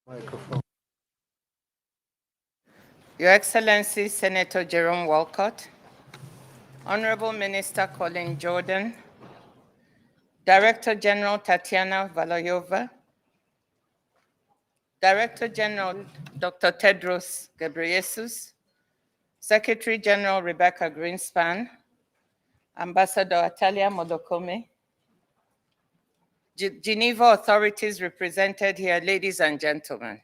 Microphone. Your Excellency, Senator Jerome Walcott, Honorable Minister Colin Jordan, Director General Tatiana Valoyova, Director General Dr. Tedros Ghebreyesus, Secretary General Rebecca Greenspan, Ambassador Atalia Modokome, Geneva authorities represented here, ladies and gentlemen.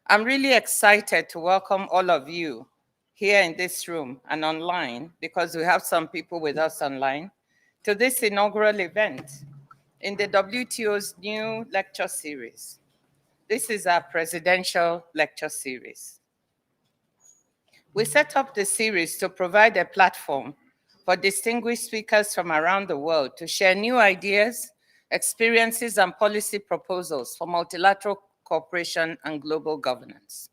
I'm really excited to welcome all of you here in this room and online, because we have some people with us online, to this inaugural event in the WTO's new lecture series. This is our presidential lecture series. We set up the series to provide a platform for distinguished speakers from around the world to share new ideas, experiences, and policy proposals for multilateral cooperation and global governance.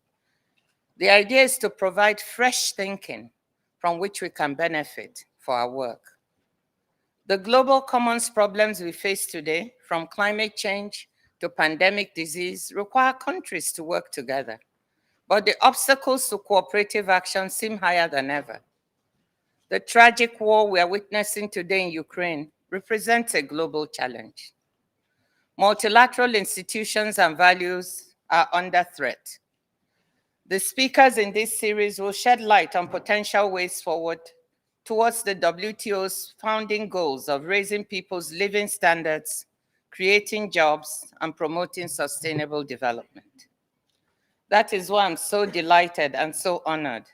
The idea is to provide fresh thinking from which we can benefit for our work. The global commons problems we face today, from climate change to pandemic disease, require countries to work together. But the obstacles to cooperative action seem higher than ever. The tragic war we are witnessing today in Ukraine represents a global challenge. Multilateral institutions and values are under threat. The speakers in this series will shed light on potential ways forward towards the WTO's founding goals of raising people's living standards, creating jobs, and promoting sustainable development. That is why I'm so delighted and so honored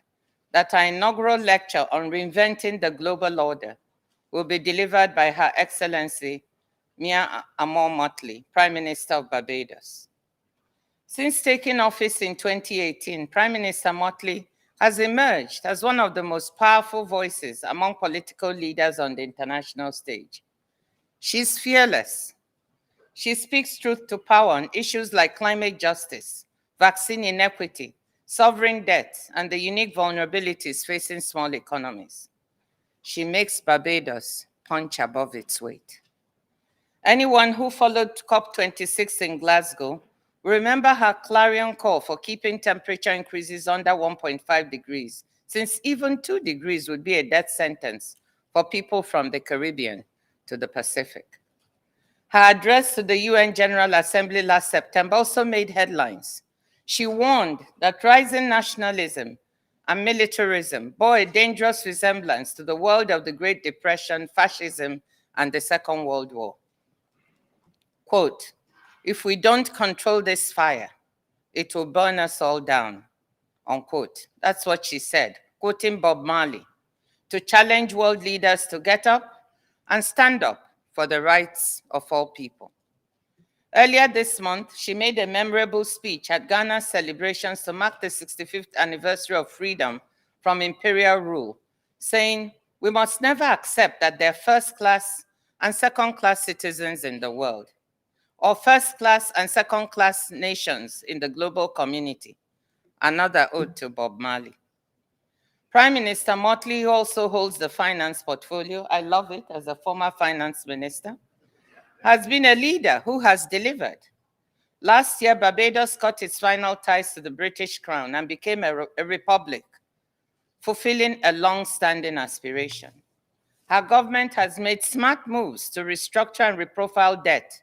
that our inaugural lecture on reinventing the global order will be delivered by Her Excellency Mia Amor Motley, Prime Minister of Barbados. Since taking office in 2018, Prime Minister Motley has emerged as one of the most powerful voices among political leaders on the international stage. She's fearless. She speaks truth to power on issues like climate justice, vaccine inequity, sovereign debt, and the unique vulnerabilities facing small economies. She makes Barbados punch above its weight. Anyone who followed COP26 in Glasgow will remember her clarion call for keeping temperature increases under 1.5 degrees, since even 2 degrees would be a death sentence for people from the Caribbean to the Pacific. Her address to the UN General Assembly last September also made headlines. She warned that rising nationalism and militarism bore a dangerous resemblance to the world of the Great Depression, fascism, and the Second World War. Quote, "If we don't control this fire, it will burn us all down," unquote. That's what she said, quoting Bob Marley, to challenge world leaders to get up and stand up for the rights of all people. Earlier this month, she made a memorable speech at Ghana's celebrations to mark the 65th anniversary of freedom from imperial rule, saying, "We must never accept that there are first-class and second-class citizens in the world, or first-class and second-class nations in the global community." Another ode to Bob Marley. Prime Minister Motley also holds the finance portfolio. I love it as a former finance minister. Has been a leader who has delivered. Last year, Barbados cut its final ties to the British Crown and became a republic, fulfilling a long-standing aspiration. Her government has made smart moves to restructure and reprofile debt,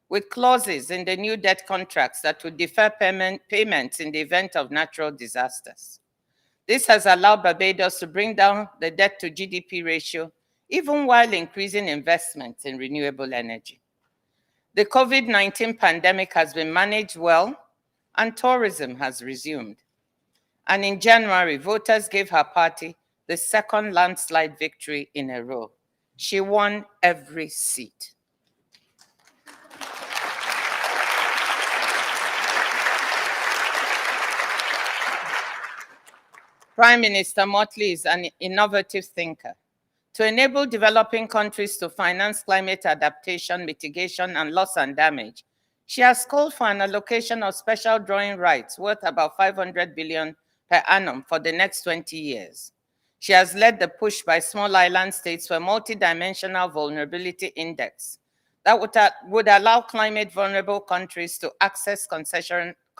with clauses in the new debt contracts that would defer payments in the event of natural disasters. This has allowed Barbados to bring down the debt to GDP ratio, even while increasing investments in renewable energy. The COVID-19 pandemic has been managed well, and tourism has resumed. And in January, voters gave her party the second landslide victory in a row. She won every seat. Prime Minister Motley is an innovative thinker. To enable developing countries to finance climate adaptation, mitigation, and loss and damage, she has called for an allocation of special drawing rights worth about 500 billion per annum for the next 20 years. She has led the push by small island states for a multidimensional vulnerability index that would allow climate vulnerable countries to access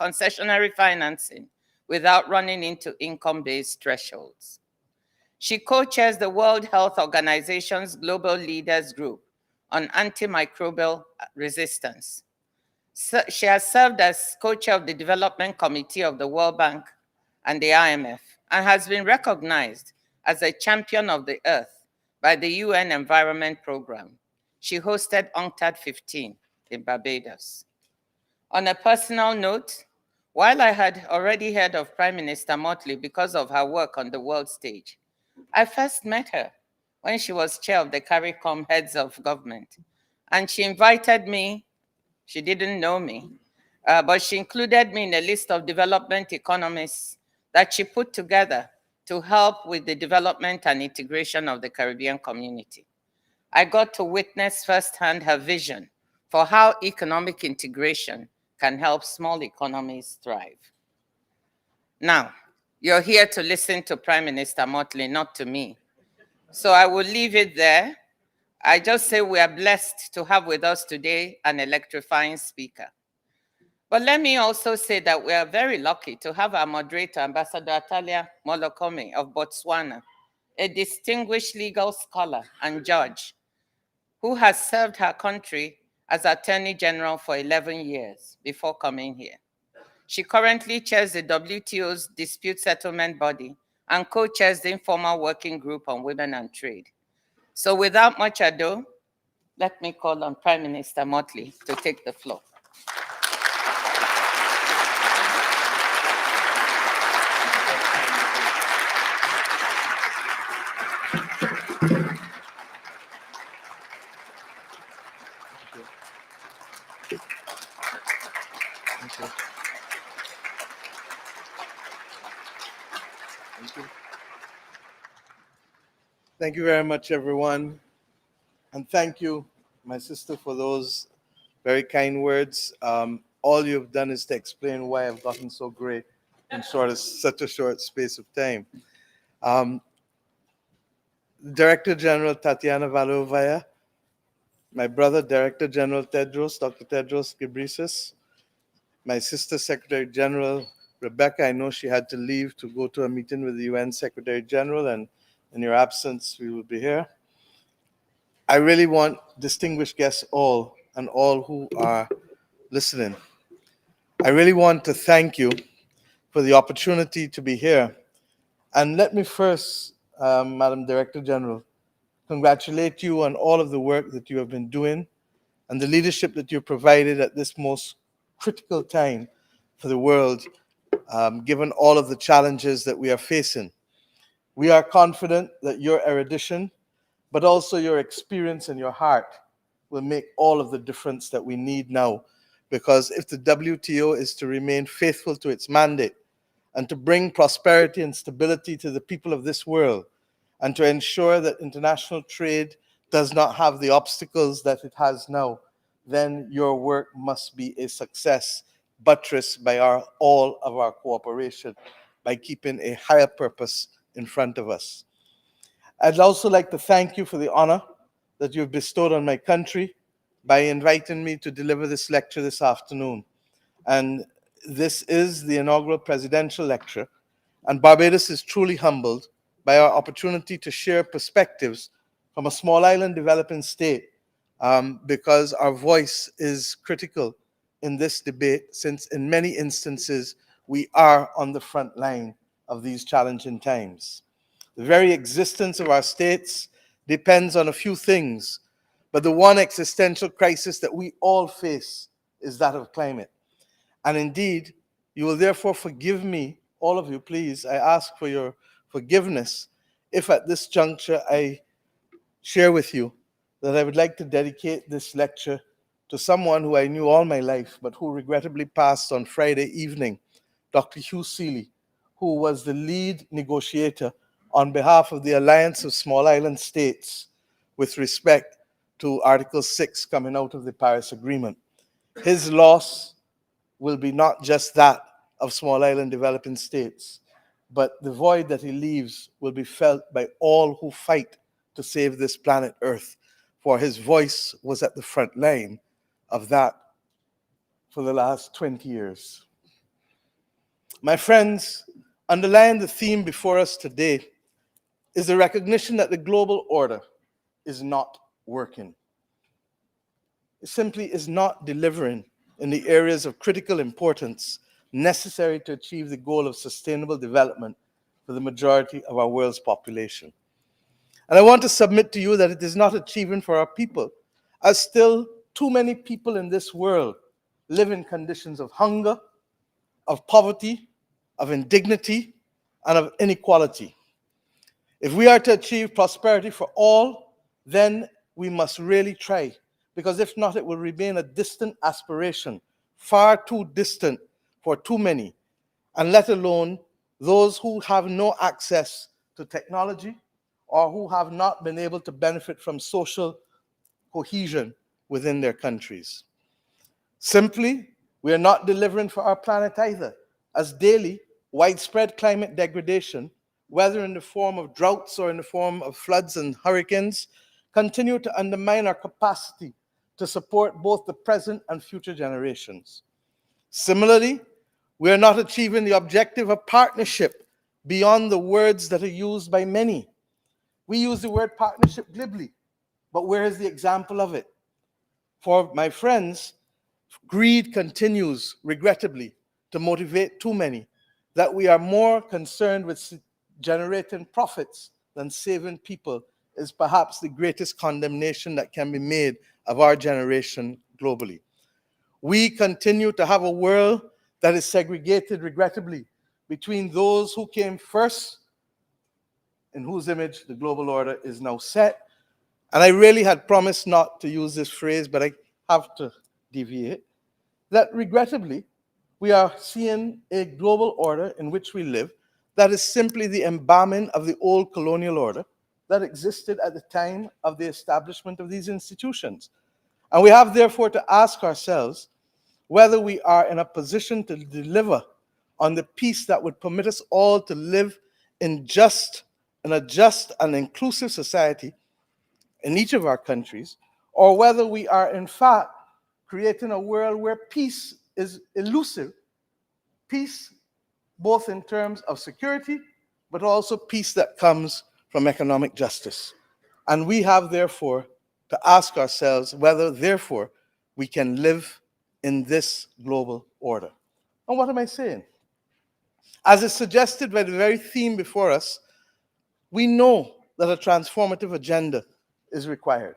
concessionary financing without running into income-based thresholds. She co-chairs the World Health Organization's Global Leaders Group on antimicrobial resistance. She has served as co-chair of the Development Committee of the World Bank and the IMF, and has been recognized as a champion of the earth by the UN Environment Programme. She hosted UNCTAD 15 in Barbados. On a personal note, while I had already heard of Prime Minister Motley because of her work on the world stage, I first met her when she was chair of the CARICOM Heads of Government, and she invited me. She didn't know me, but she included me in a list of development economists that she put together to help with the development and integration of the Caribbean community. I got to witness firsthand her vision for how economic integration can help small economies thrive. Now, you're here to listen to Prime Minister Motley, not to me. So I will leave it there. I just say we are blessed to have with us today an electrifying speaker. But let me also say that we are very lucky to have our moderator, Ambassador Atalia Molokome of Botswana, a distinguished legal scholar and judge who has served her country as Attorney General for 11 years before coming here. She currently chairs the WTO's dispute settlement body and co-chairs the informal working group on women and trade. So without much ado, let me call on Prime Minister Motley to take the floor. Thank you very much, everyone. And thank you, my sister, for those very kind words. All you've done is to explain why I've gotten so great in such a short space of time. Director General Tatiana Valovaya, my brother, Director General Tedros, Dr. Tedros Ghebreyesus, my sister, Secretary General Rebecca. I know she had to leave to go to a meeting with the UN Secretary General, and in your absence, we will be here. I really want distinguished guests all and all who are listening. I really want to thank you for the opportunity to be here. And let me first, Madam Director General, congratulate you on all of the work that you have been doing and the leadership that you provided at this most critical time for the world, given all of the challenges that we are facing. We are confident that your erudition, but also your experience and your heart will make all of the difference that we need now. Because if the WTO is to remain faithful to its mandate and to bring prosperity and stability to the people of this world, and to ensure that international trade does not have the obstacles that it has now, then your work must be a success, buttressed by all of our cooperation, by keeping a higher purpose in front of us. I'd also like to thank you for the honor that you've bestowed on my country by inviting me to deliver this lecture this afternoon. And this is the inaugural presidential lecture, and Barbados is truly humbled by our opportunity to share perspectives from a small island developing state, because our voice is critical in this debate, since in many instances we are on the front line of these challenging times. The very existence of our states depends on a few things, but the one existential crisis that we all face is that of climate. And indeed, you will therefore forgive me, all of you, please, I ask for your forgiveness, if at this juncture I share with you that I would like to dedicate this lecture to someone who I knew all my life, but who regrettably passed on Friday evening, Dr. Hugh Seeley, who was the lead negotiator on behalf of the Alliance of Small Island States with respect to Article 6 coming out of the Paris Agreement. His loss will be not just that of small island developing states, but the void that he leaves will be felt by all who fight to save this planet Earth, for his voice was at the front line of that for the last 20 years. My friends, underlying the theme before us today is the recognition that the global order is not working. It simply is not delivering in the areas of critical importance necessary to achieve the goal of sustainable development for the majority of our world's population. And I want to submit to you that it is not achieving for our people, as still too many people in this world live in conditions of hunger, of poverty, of indignity, and of inequality. If we are to achieve prosperity for all, then we must really try, because if not, it will remain a distant aspiration, far too distant for too many, and let alone those who have no access to technology or who have not been able to benefit from social cohesion within their countries. Simply, we are not delivering for our planet either, as daily widespread climate degradation, whether in the form of droughts or in the form of floods and hurricanes, continue to undermine our capacity to support both the present and future generations. Similarly, we are not achieving the objective of partnership beyond the words that are used by many. We use the word partnership glibly, but where is the example of it? For my friends, greed continues, regrettably, to motivate too many, that we are more concerned with generating profits than saving people is perhaps the greatest condemnation that can be made of our generation globally. We continue to have a world that is segregated, regrettably, between those who came first, in whose image the global order is now set. And I really had promised not to use this phrase, but I have to deviate, that regrettably, we are seeing a global order in which we live that is simply the embalming of the old colonial order that existed at the time of the establishment of these institutions. And we have therefore to ask ourselves whether we are in a position to deliver on the peace that would permit us all to live in a just and inclusive society in each of our countries, or whether we are in fact creating a world where peace is elusive, peace both in terms of security, but also peace that comes from economic justice. And we have therefore to ask ourselves whether therefore we can live in this global order. And what am I saying? As is suggested by the very theme before us, we know that a transformative agenda is required.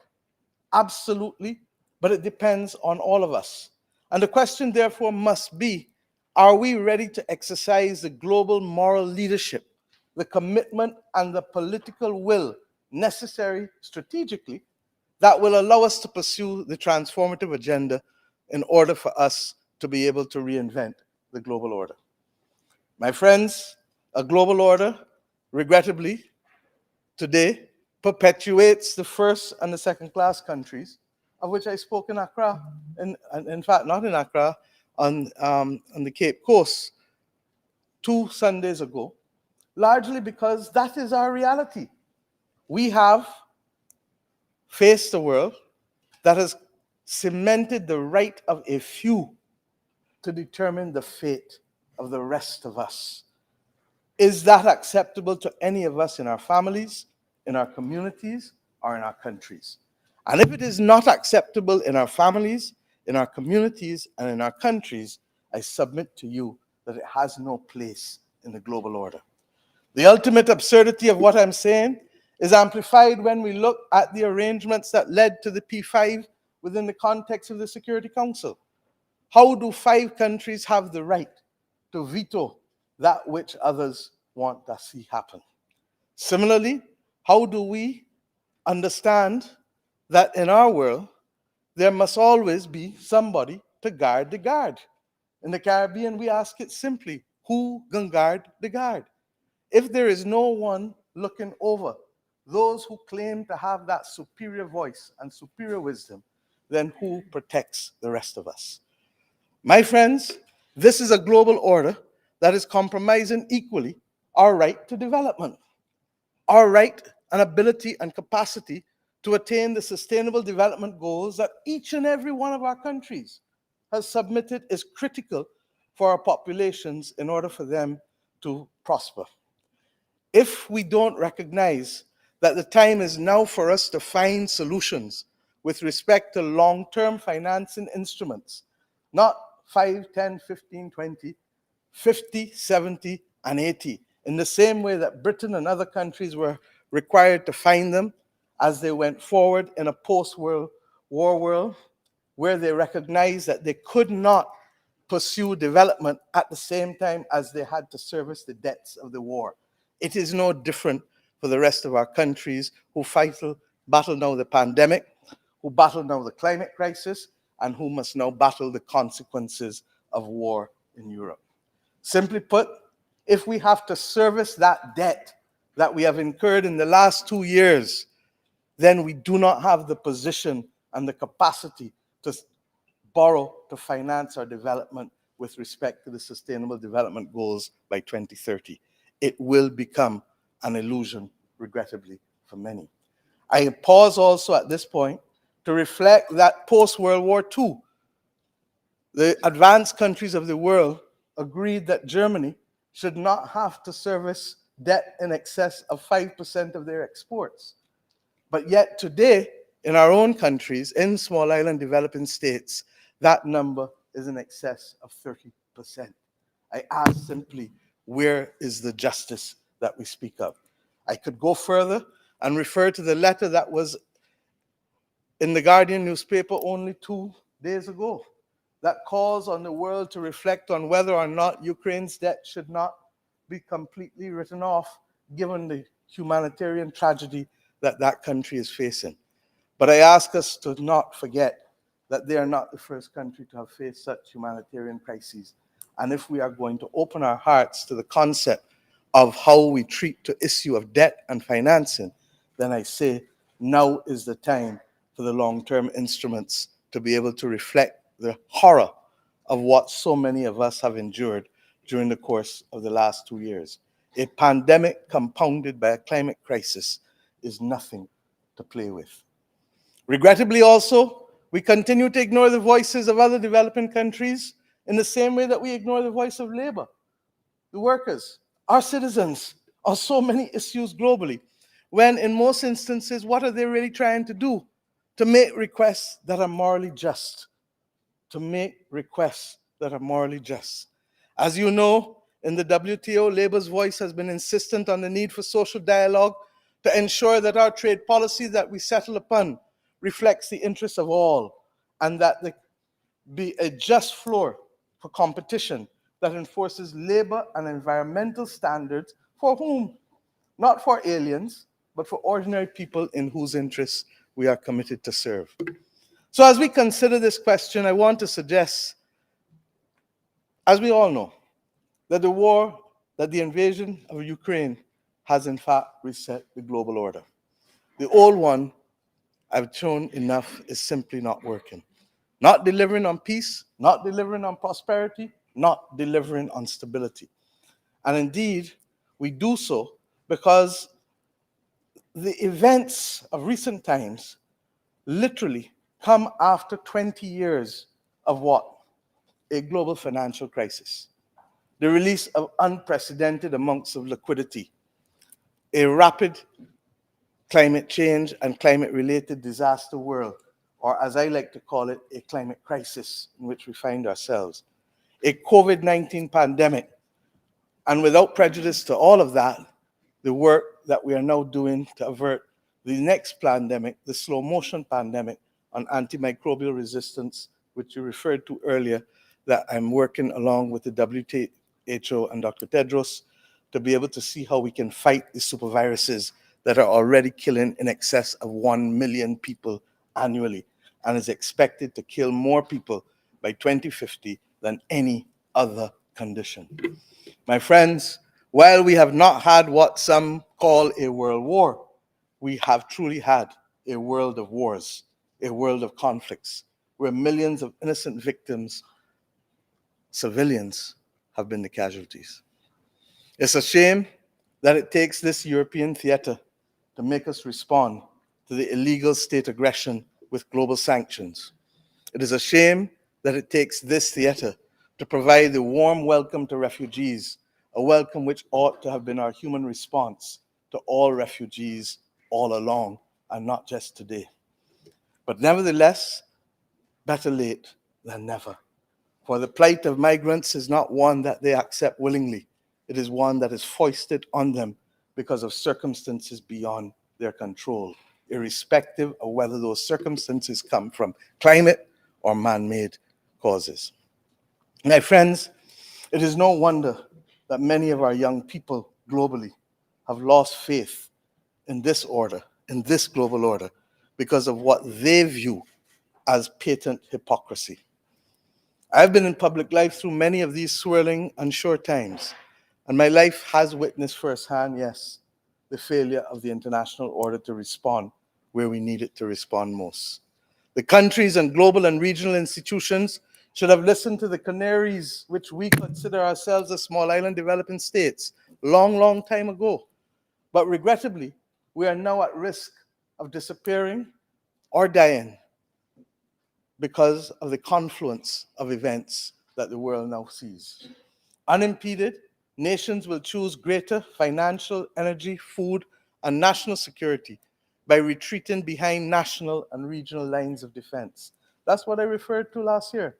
Absolutely, but it depends on all of us. And the question therefore must be, are we ready to exercise the global moral leadership, the commitment and the political will necessary strategically that will allow us to pursue the transformative agenda in order for us to be able to reinvent the global order? My friends, a global order, regrettably, today perpetuates the first and the second class countries, of which I spoke in Accra, in fact, not in Accra, on the Cape Coast 2 Sundays ago, largely because that is our reality. We have faced a world that has cemented the right of a few to determine the fate of the rest of us. Is that acceptable to any of us in our families, in our communities, or in our countries? And if it is not acceptable in our families, in our communities, and in our countries, I submit to you that it has no place in the global order. The ultimate absurdity of what I'm saying is amplified when we look at the arrangements that led to the P5 within the context of the Security Council. How do 5 countries have the right to veto that which others want to see happen? Similarly, how do we understand that in our world, there must always be somebody to guard the guard? In the Caribbean, we ask it simply, who can guard the guard? If there is no one looking over those who claim to have that superior voice and superior wisdom, then who protects the rest of us? My friends, this is a global order that is compromising equally our right to development, our right and ability and capacity to attain the sustainable development goals that each and every one of our countries has submitted is critical for our populations in order for them to prosper. If we don't recognize that the time is now for us to find solutions with respect to long-term financing instruments, not 5, 10, 15, 20, 50, 70, and 80, in the same way that Britain and other countries were required to find them as they went forward in a post-World War world, where they recognized that they could not pursue development at the same time as they had to service the debts of the war. It is no different for the rest of our countries who battle now the pandemic, who battle now the climate crisis, and who must now battle the consequences of war in Europe. Simply put, if we have to service that debt that we have incurred in the last 2 years, then we do not have the position and the capacity to borrow to finance our development with respect to the Sustainable Development Goals by 2030. It will become an illusion, regrettably, for many. I pause also at this point to reflect that post-World War II, the advanced countries of the world agreed that Germany should not have to service debt in excess of 5% of their exports. But yet today, in our own countries, in small island developing states, that number is in excess of 30%. I ask simply, where is the justice that we speak of? I could go further and refer to the letter that was in the Guardian newspaper only 2 days ago that calls on the world to reflect on whether or not Ukraine's debt should not be completely written off, given the humanitarian tragedy that that country is facing. But I ask us to not forget that they are not the first country to have faced such humanitarian crises. And if we are going to open our hearts to the concept of how we treat the issue of debt and financing, then I say now is the time for the long-term instruments to be able to reflect the horror of what so many of us have endured during the course of the last 2 years. A pandemic compounded by a climate crisis is nothing to play with. Regrettably also, we continue to ignore the voices of other developing countries in the same way that we ignore the voice of labor, the workers, our citizens, on so many issues globally, when in most instances, what are they really trying to do? To make requests that are morally just. To make requests that are morally just. As you know, in the WTO, labor's voice has been insistent on the need for social dialogue to ensure that our trade policy that we settle upon reflects the interests of all, and that there be a just floor for competition that enforces labor and environmental standards for whom? Not for aliens, but for ordinary people in whose interests we are committed to serve. So as we consider this question, I want to suggest, as we all know, that the invasion of Ukraine has in fact reset the global order. The old one, I've shown enough, is simply not working. Not delivering on peace, not delivering on prosperity, not delivering on stability. And indeed, we do so because the events of recent times literally come after 20 years of what? A global financial crisis. The release of unprecedented amounts of liquidity, a rapid climate change and climate-related disaster world, or as I like to call it, a climate crisis in which we find ourselves, a COVID-19 pandemic, and without prejudice to all of that, the work that we are now doing to avert the next pandemic, the slow motion pandemic on antimicrobial resistance, which you referred to earlier, that I'm working along with the WHO and Dr. Tedros to be able to see how we can fight the superviruses that are already killing in excess of 1 million people annually, and is expected to kill more people by 2050 than any other condition. My friends, while we have not had what some call a world war, we have truly had a world of wars, a world of conflicts, where millions of innocent victims, civilians, have been the casualties. It's a shame that it takes this European theater to make us respond to the illegal state aggression with global sanctions. It is a shame that it takes this theater to provide the warm welcome to refugees, a welcome which ought to have been our human response to all refugees all along, and not just today. But nevertheless, better late than never. For the plight of migrants is not one that they accept willingly. It is one that is foisted on them because of circumstances beyond their control, irrespective of whether those circumstances come from climate or man-made causes. My friends, it is no wonder that many of our young people globally have lost faith in this order, in this global order, because of what they view as patent hypocrisy. I've been in public life through many of these swirling, unsure times, and my life has witnessed firsthand, yes, the failure of the international order to respond where we need it to respond most. The countries and global and regional institutions should have listened to the canaries, which we consider ourselves as small island developing states, long time ago. But regrettably, we are now at risk of disappearing or dying because of the confluence of events that the world now sees. Unimpeded, nations will choose greater financial, energy, food, and national security by retreating behind national and regional lines of defense. That's what I referred to last year.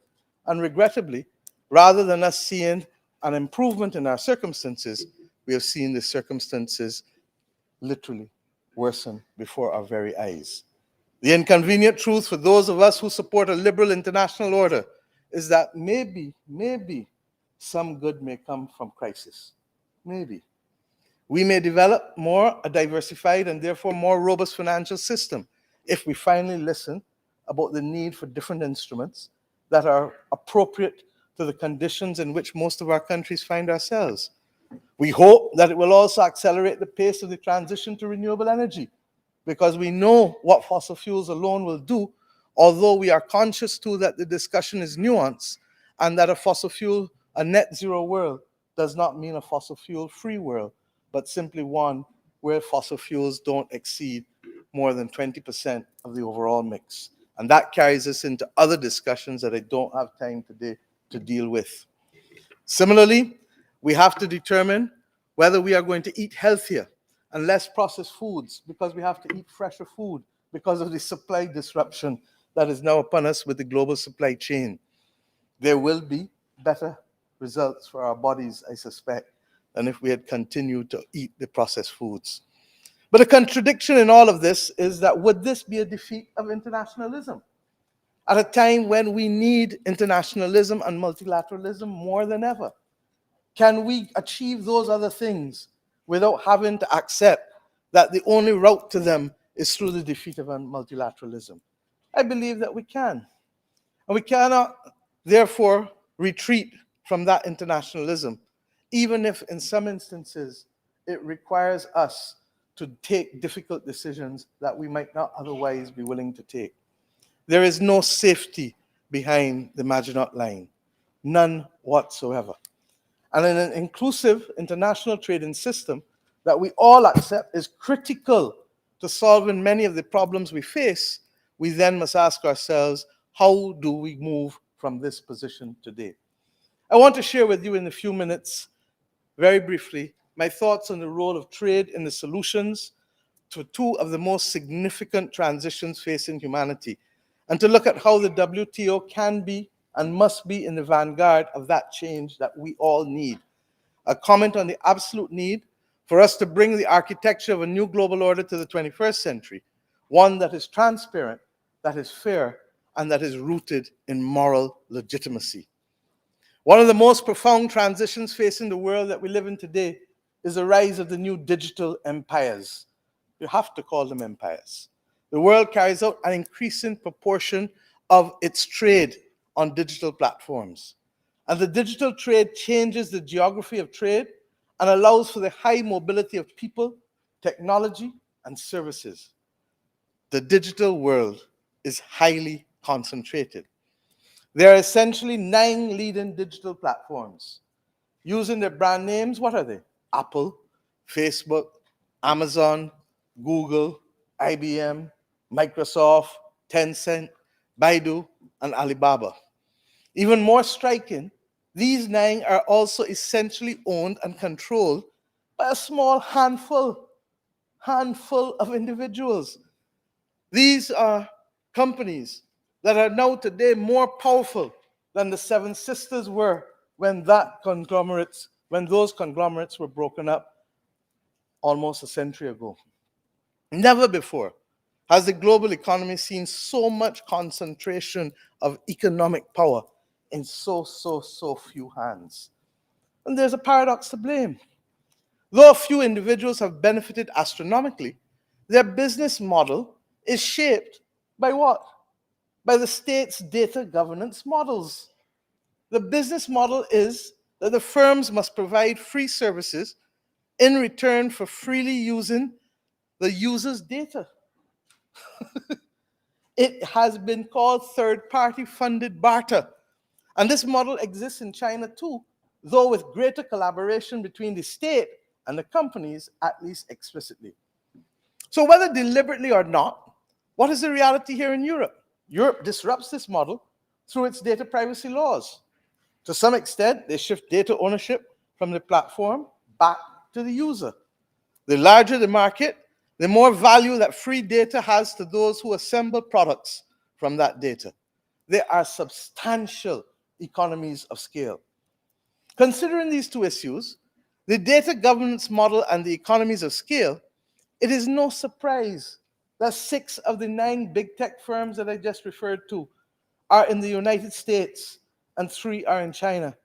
And regrettably, rather than us seeing an improvement in our circumstances, we have seen the circumstances literally worsen before our very eyes. The inconvenient truth for those of us who support a liberal international order is that maybe some good may come from crisis. Maybe. We may develop a diversified and therefore more robust financial system if we finally listen about the need for different instruments that are appropriate to the conditions in which most of our countries find ourselves. We hope that it will also accelerate the pace of the transition to renewable energy, because we know what fossil fuels alone will do, although we are conscious too that the discussion is nuanced and that a net zero world does not mean a fossil fuel free world, but simply one where fossil fuels don't exceed more than 20% of the overall mix. And that carries us into other discussions that I don't have time today to deal with. Similarly, we have to determine whether we are going to eat healthier and less processed foods, because we have to eat fresher food because of the supply disruption that is now upon us with the global supply chain. There will be better results for our bodies, I suspect, than if we had continued to eat the processed foods. But a contradiction in all of this is that would this be a defeat of internationalism? At a time when we need internationalism and multilateralism more than ever? Can we achieve those other things without having to accept that the only route to them is through the defeat of multilateralism? I believe that we can. And we cannot, therefore, retreat from that internationalism, even if in some instances it requires us to take difficult decisions that we might not otherwise be willing to take. There is no safety behind the Maginot Line, none whatsoever. And in an inclusive international trading system that we all accept is critical to solving many of the problems we face, we then must ask ourselves, how do we move from this position today? I want to share with you in a few minutes, very briefly, my thoughts on the role of trade in the solutions to two of the most significant transitions facing humanity, and to look at how the WTO can be and must be in the vanguard of that change that we all need. A comment on the absolute need for us to bring the architecture of a new global order to the 21st century, one that is transparent, that is fair, and that is rooted in moral legitimacy. One of the most profound transitions facing the world that we live in today is the rise of the new digital empires. You have to call them empires. The world carries out an increasing proportion of its trade on digital platforms. And the digital trade changes the geography of trade and allows for the high mobility of people, technology, and services. The digital world is highly concentrated. There are essentially 9 leading digital platforms. Using their brand names, what are they? Apple, Facebook, Amazon, Google, IBM, Microsoft, Tencent, Baidu, and Alibaba. Even more striking These nine are also essentially owned and controlled by a small handful of individuals. These are companies that are now today more powerful than the Seven Sisters were when those conglomerates were broken up almost a century ago. Never before has the global economy seen so much concentration of economic power in so few hands. And there's a paradox to blame. Though a few individuals have benefited astronomically, their business model is shaped by what? By the state's data governance models. The business model is that the firms must provide free services in return for freely using the user's data. It has been called third-party funded barter. And this model exists in China too, though with greater collaboration between the state and the companies, at least explicitly. So whether deliberately or not, what is the reality here in Europe? Europe disrupts this model through its data privacy laws. To some extent, they shift data ownership from the platform back to the user. The larger the market, the more value that free data has to those who assemble products from that data. There are substantial economies of scale. Considering these two issues, the data governance model and the economies of scale, it is no surprise that 6 of the 9 big tech firms that I just referred to are in the United States and 3 are in China.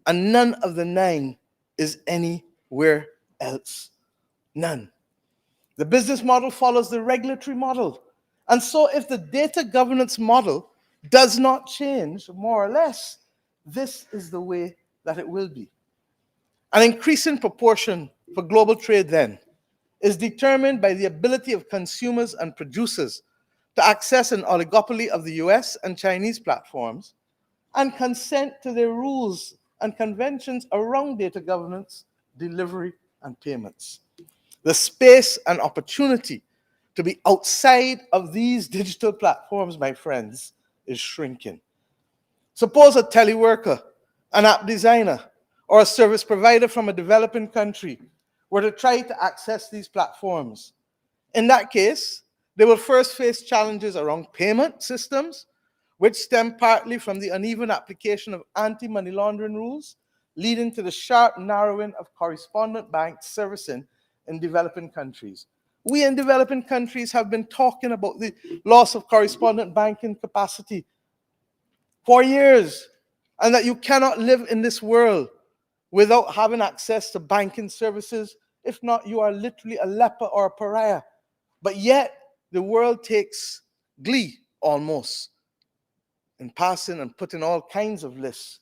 And none of the 9 is anywhere else. None. The business model follows the regulatory model. And so if the data governance model does not change, more or less, this is the way that it will be. An increasing proportion for global trade then is determined by the ability of consumers and producers to access an oligopoly of the US and Chinese platforms and consent to their rules and conventions around data governance, delivery, and payments. The space and opportunity to be outside of these digital platforms, my friends, is shrinking. Suppose a teleworker, an app designer, or a service provider from a developing country were to try to access these platforms. In that case, they will first face challenges around payment systems, which stem partly from the uneven application of anti-money laundering rules, leading to the sharp narrowing of correspondent bank servicing in developing countries. We in developing countries have been talking about the loss of correspondent banking capacity for years, and that you cannot live in this world without having access to banking services. If not, you are literally a leper or a pariah. But yet, the world takes glee almost in passing and putting all kinds of lists,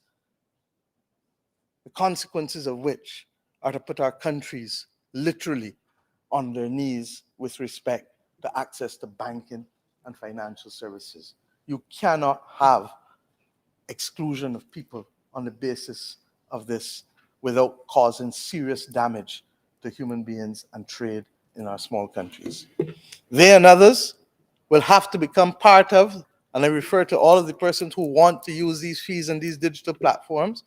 the consequences of which are to put our countries literally on their knees with respect to access to banking and financial services. You cannot have exclusion of people on the basis of this without causing serious damage to human beings and trade in our small countries. They and others will have to become part of, and I refer to all of the persons who want to use these fees and these digital platforms,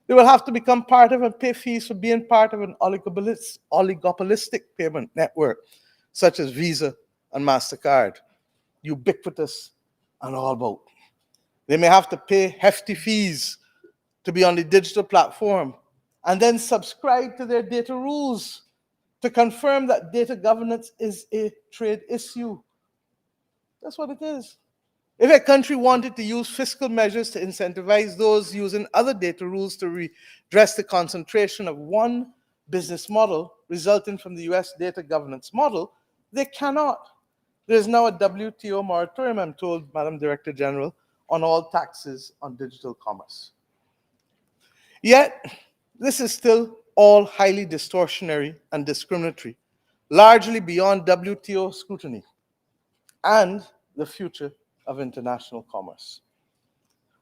they will have to become part of and pay fees for being part of an oligopolistic payment network, such as Visa and MasterCard, ubiquitous and all about. They may have to pay hefty fees to be on the digital platform and then subscribe to their data rules to confirm that data governance is a trade issue. That's what it is. If a country wanted to use fiscal measures to incentivize those using other data rules to redress the concentration of one business model resulting from the US data governance model, they cannot. There's now a WTO moratorium, I'm told, Madam Director General, on all taxes on digital commerce. Yet, this is still all highly distortionary and discriminatory, largely beyond WTO scrutiny and the future of international commerce.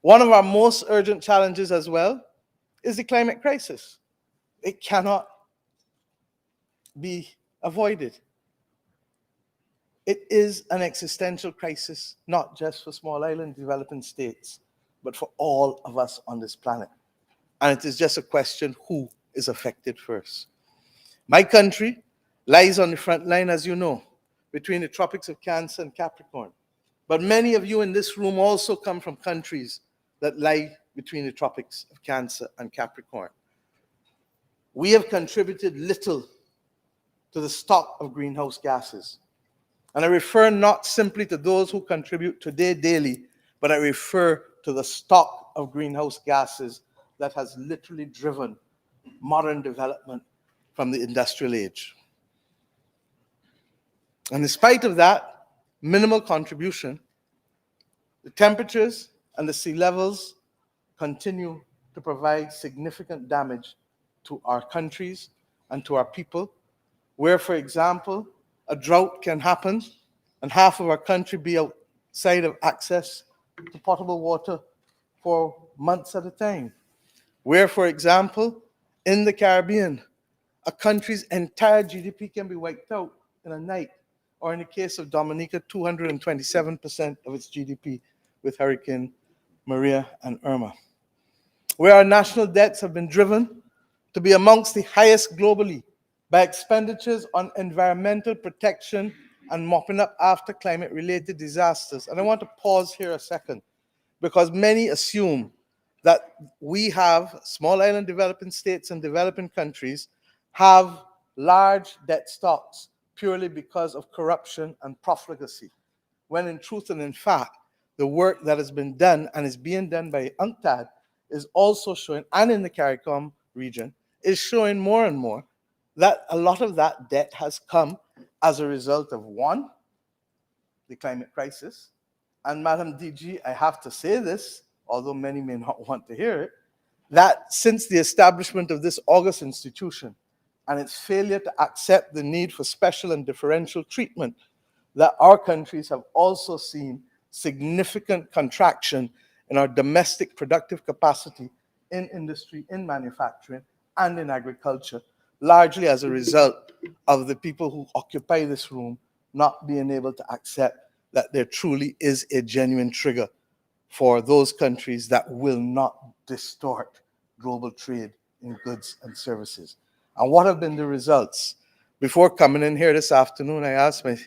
One of our most urgent challenges as well is the climate crisis. It cannot be avoided. It is an existential crisis, not just for small island developing states, but for all of us on this planet. and it is just a question who is affected first. My country lies on the front line, as you know, between the tropics of Cancer and Capricorn. But many of you in this room also come from countries that lie between the tropics of Cancer and Capricorn. We have contributed little to the stock of greenhouse gases. And I refer not simply to those who contribute today daily, but I refer to the stock of greenhouse gases that has literally driven modern development from the industrial age. And in spite of that minimal contribution, the temperatures and the sea levels continue to provide significant damage to our countries and to our people, where, for example, a drought can happen and half of our country be outside of access to potable water for months at a time. Where, for example, in the Caribbean, a country's entire GDP can be wiped out in a night, or in the case of Dominica, 227% of its GDP with Hurricane Maria and Irma. Where our national debts have been driven to be amongst the highest globally by expenditures on environmental protection and mopping up after climate-related disasters. And I want to pause here a second, because many assume that we have, small island developing states and developing countries, have large debt stocks purely because of corruption and profligacy, when in truth and in fact, the work that has been done and is being done by UNCTAD is also showing, and in the CARICOM region, is showing more and more that a lot of that debt has come as a result of, one, the climate crisis. And Madam DG, I have to say this, although many may not want to hear it, that since the establishment of this august institution and its failure to accept the need for special and differential treatment, that our countries have also seen significant contraction in our domestic productive capacity in industry, in manufacturing, and in agriculture, largely as a result of the people who occupy this room not being able to accept that there truly is a genuine trigger for those countries that will not distort global trade in goods and services. And what have been the results? Before coming in here this afternoon, I asked my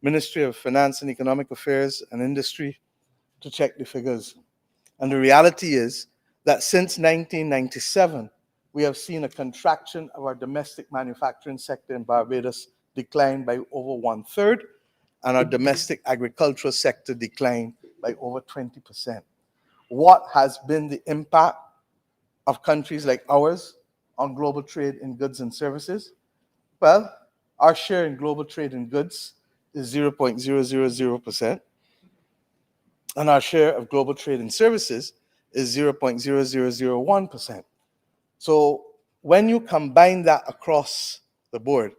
Ministry of Finance and Economic Affairs and Industry to check the figures. And the reality is that since 1997, we have seen a contraction of our domestic manufacturing sector in Barbados decline by over 1/3, and our domestic agricultural sector decline by over 20%. What has been the impact of countries like ours on global trade in goods and services? Well, our share in global trade in goods is 0.000%, and our share of global trade in services is 0.0001%. So when you combine that across the board,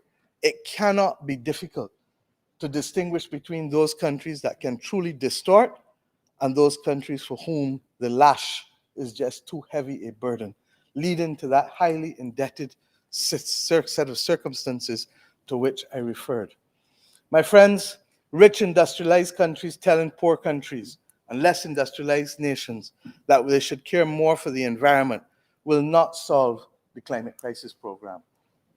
it cannot be difficult to distinguish between those countries that can truly distort and those countries for whom the lash is just too heavy a burden, leading to that highly indebted set of circumstances to which I referred. My friends, rich industrialized countries telling poor countries and less industrialized nations that they should care more for the environment will not solve the climate crisis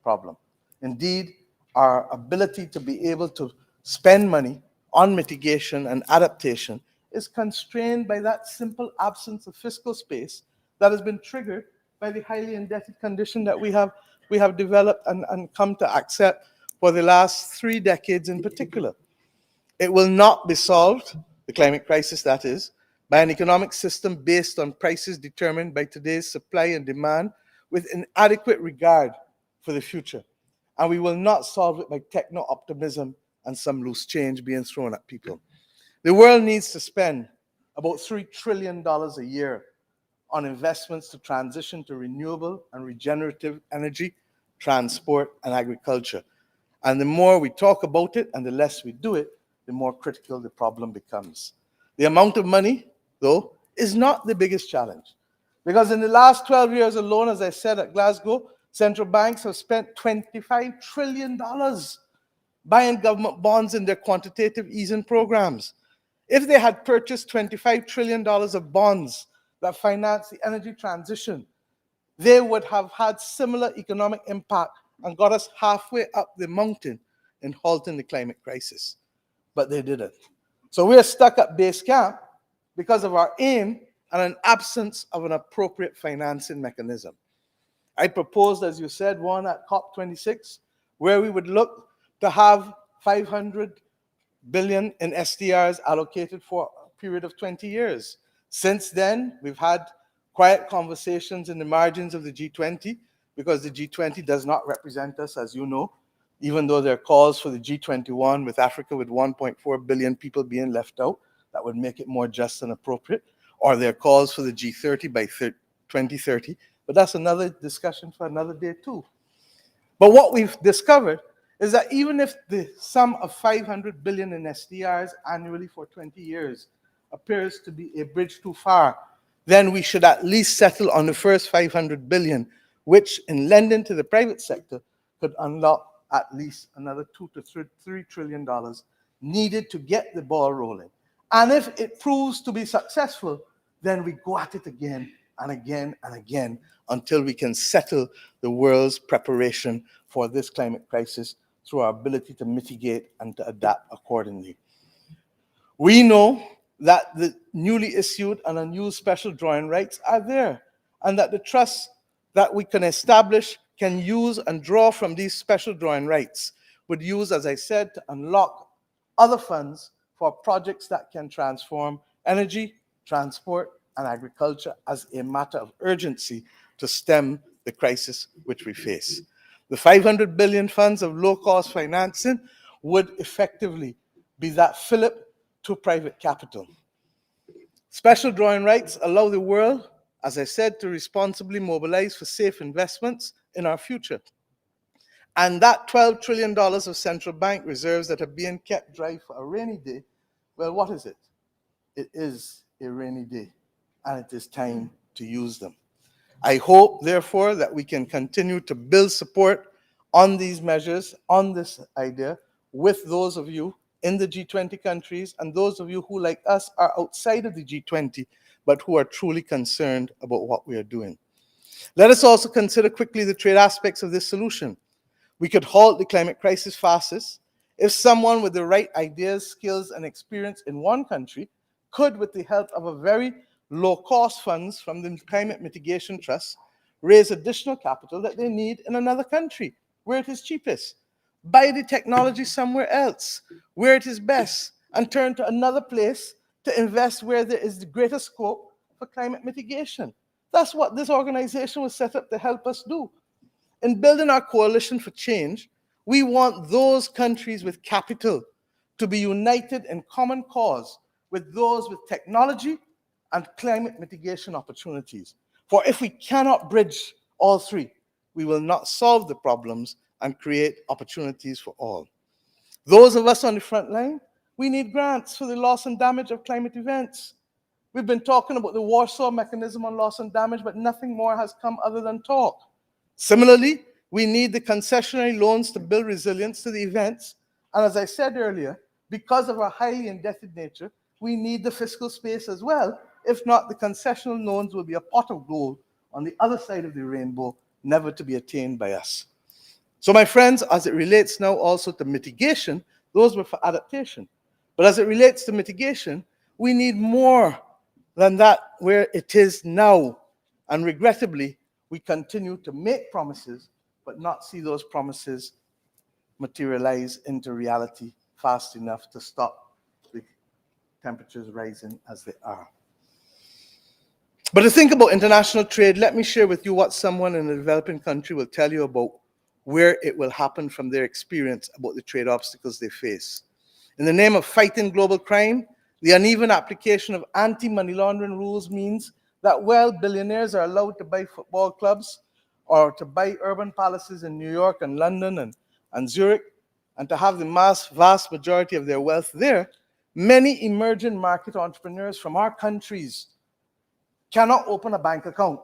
problem. Indeed, our ability to be able to spend money on mitigation and adaptation is constrained by that simple absence of fiscal space that has been triggered by the highly indebted condition that we have developed and come to accept for the last 3 decades in particular. It will not be solved, the climate crisis that is, by an economic system based on prices determined by today's supply and demand with inadequate regard for the future. And we will not solve it by techno-optimism and some loose change being thrown at people. The world needs to spend about $3 trillion a year on investments to transition to renewable and regenerative energy, transport, and agriculture. And the more we talk about it and the less we do it, the more critical the problem becomes. The amount of money, though, is not the biggest challenge. Because in the last 12 years alone, as I said at Glasgow, central banks have spent $25 trillion buying government bonds in their quantitative easing programs. If they had purchased $25 trillion of bonds that finance the energy transition, they would have had similar economic impact and got us halfway up the mountain in halting the climate crisis. But they didn't. So we're stuck at base camp because of our aim and an absence of an appropriate financing mechanism. I proposed, as you said, one at COP26, where we would look to have 500 billion in SDRs allocated for a period of 20 years. Since then, we've had quiet conversations in the margins of the G20, because the G20 does not represent us, as you know, even though there are calls for the G21 with Africa with 1.4 billion people being left out. That would make it more just and appropriate. Or there are calls for the G30 by 2030. But that's another discussion for another day too. But what we've discovered is that even if the sum of 500 billion in SDRs annually for 20 years appears to be a bridge too far, then we should at least settle on the first 500 billion, which in lending to the private sector could unlock at least another $2 to $3 trillion needed to get the ball rolling. And if it proves to be successful, then we go at it again and again and again until we can settle the world's preparation for this climate crisis through our ability to mitigate and to adapt accordingly. We know that the newly issued and unused special drawing rights are there, and that the trust that we can establish can use and draw from these special drawing rights would use, as I said, to unlock other funds for projects that can transform energy, transport, and agriculture as a matter of urgency to stem the crisis which we face. The 500 billion funds of low-cost financing would effectively be that fillip to private capital. Special drawing rights allow the world, as I said, to responsibly mobilize for safe investments in our future. And that $12 trillion of central bank reserves that are being kept dry for a rainy day, well, what is it? It is a rainy day, and it is time to use them. I hope, therefore, that we can continue to build support on these measures, on this idea, with those of you in the G20 countries and those of you who, like us, are outside of the G20, but who are truly concerned about what we are doing. Let us also consider quickly the trade aspects of this solution. We could halt the climate crisis fastest if someone with the right ideas, skills, and experience in one country could, with the help of a very low-cost funds from the Climate Mitigation Trust, raise additional capital that they need in another country where it is cheapest, buy the technology somewhere else where it is best, and turn to another place to invest where there is the greatest scope for climate mitigation. That's what this organization was set up to help us do. In building our coalition for change, we want those countries with capital to be united in common cause with those with technology and climate mitigation opportunities. For if we cannot bridge all three, we will not solve the problems and create opportunities for all. Those of us on the front line, we need grants for the loss and damage of climate events. We've been talking about the Warsaw Mechanism on loss and damage, but nothing more has come other than talk. Similarly, we need the concessionary loans to build resilience to the events. And as I said earlier, because of our highly indebted nature, we need the fiscal space as well. If not, the concessional loans will be a pot of gold on the other side of the rainbow, never to be attained by us. So my friends, as it relates now also to mitigation, those were for adaptation. But as it relates to mitigation, we need more than that where it is now. And regrettably, we continue to make promises, but not see those promises materialize into reality fast enough to stop the temperatures rising as they are. But to think about international trade, let me share with you what someone in a developing country will tell you about where it will happen from their experience about the trade obstacles they face. In the name of fighting global crime, the uneven application of anti-money laundering rules means that while billionaires are allowed to buy football clubs or to buy urban palaces in New York and London and Zurich, and to have the vast majority of their wealth there, many emerging market entrepreneurs from our countries cannot open a bank account,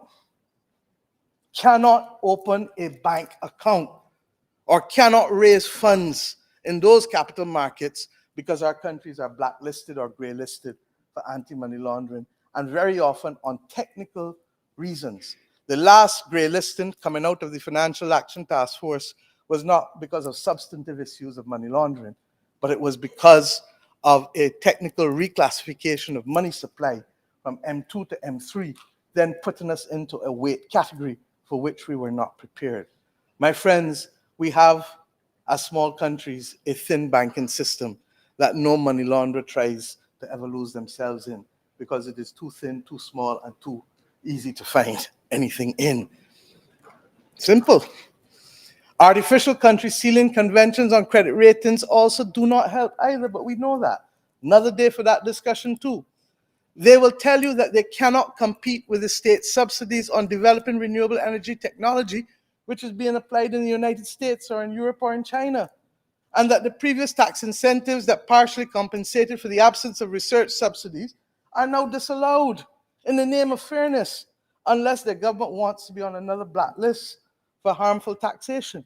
or cannot raise funds in those capital markets because our countries are blacklisted or grey-listed for anti-money laundering, and very often on technical reasons. The last grey listing coming out of the Financial Action Task Force was not because of substantive issues of money laundering, but it was because of a technical reclassification of money supply from M2 to M3, then putting us into a weight category for which we were not prepared. My friends, we have, as small countries, a thin banking system that no money launderer tries to ever lose themselves in, because it is too thin, too small, and too easy to find anything in. Simple. Artificial country ceiling conventions on credit ratings also do not help either, but we know that. Another day for that discussion too. They will tell you that they cannot compete with the state subsidies on developing renewable energy technology, which is being applied in the United States or in Europe or in China, and that the previous tax incentives that partially compensated for the absence of research subsidies are now disallowed in the name of fairness, unless the government wants to be on another blacklist for harmful taxation.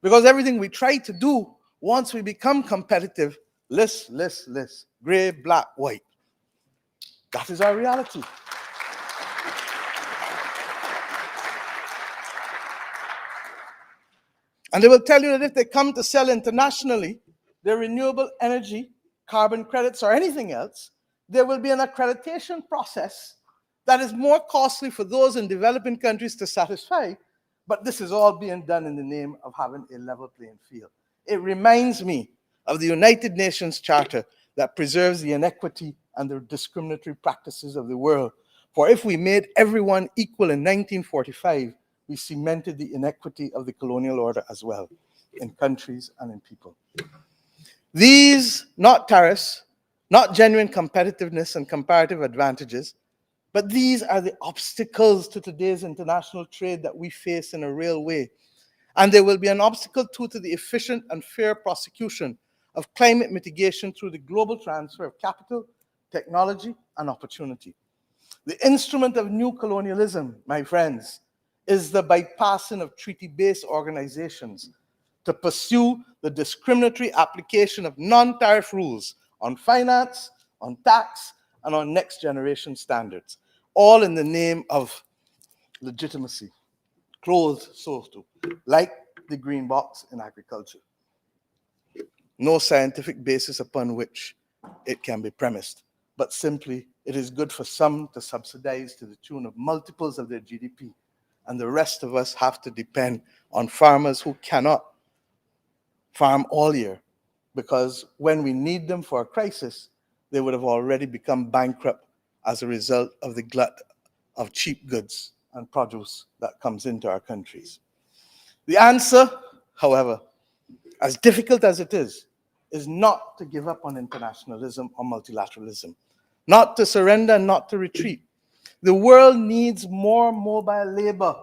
Because everything we try to do once we become competitive, list, gray, black, white. That is our reality. And they will tell you that if they come to sell internationally their renewable energy, carbon credits, or anything else, there will be an accreditation process that is more costly for those in developing countries to satisfy, but this is all being done in the name of having a level playing field. It reminds me of the United Nations Charter that preserves the inequity and the discriminatory practices of the world. For if we made everyone equal in 1945, we cemented the inequity of the colonial order as well, in countries and in people. These, not tariffs, not genuine competitiveness and comparative advantages, but these are the obstacles to today's international trade that we face in a real way. And there will be an obstacle too to the efficient and fair prosecution of climate mitigation through the global transfer of capital, technology, and opportunity. The instrument of new colonialism, my friends, is the bypassing of treaty-based organizations to pursue the discriminatory application of non-tariff rules on finance, on tax, and on next generation standards, all in the name of legitimacy, closed so to, like the green box in agriculture. No scientific basis upon which it can be premised, but simply it is good for some to subsidize to the tune of multiples of their GDP, and the rest of us have to depend on farmers who cannot farm all year, because when we need them for a crisis, they would have already become bankrupt as a result of the glut of cheap goods and produce that comes into our countries. The answer, however, as difficult as it is not to give up on internationalism or multilateralism, not to surrender and not to retreat. The world needs more mobile labor,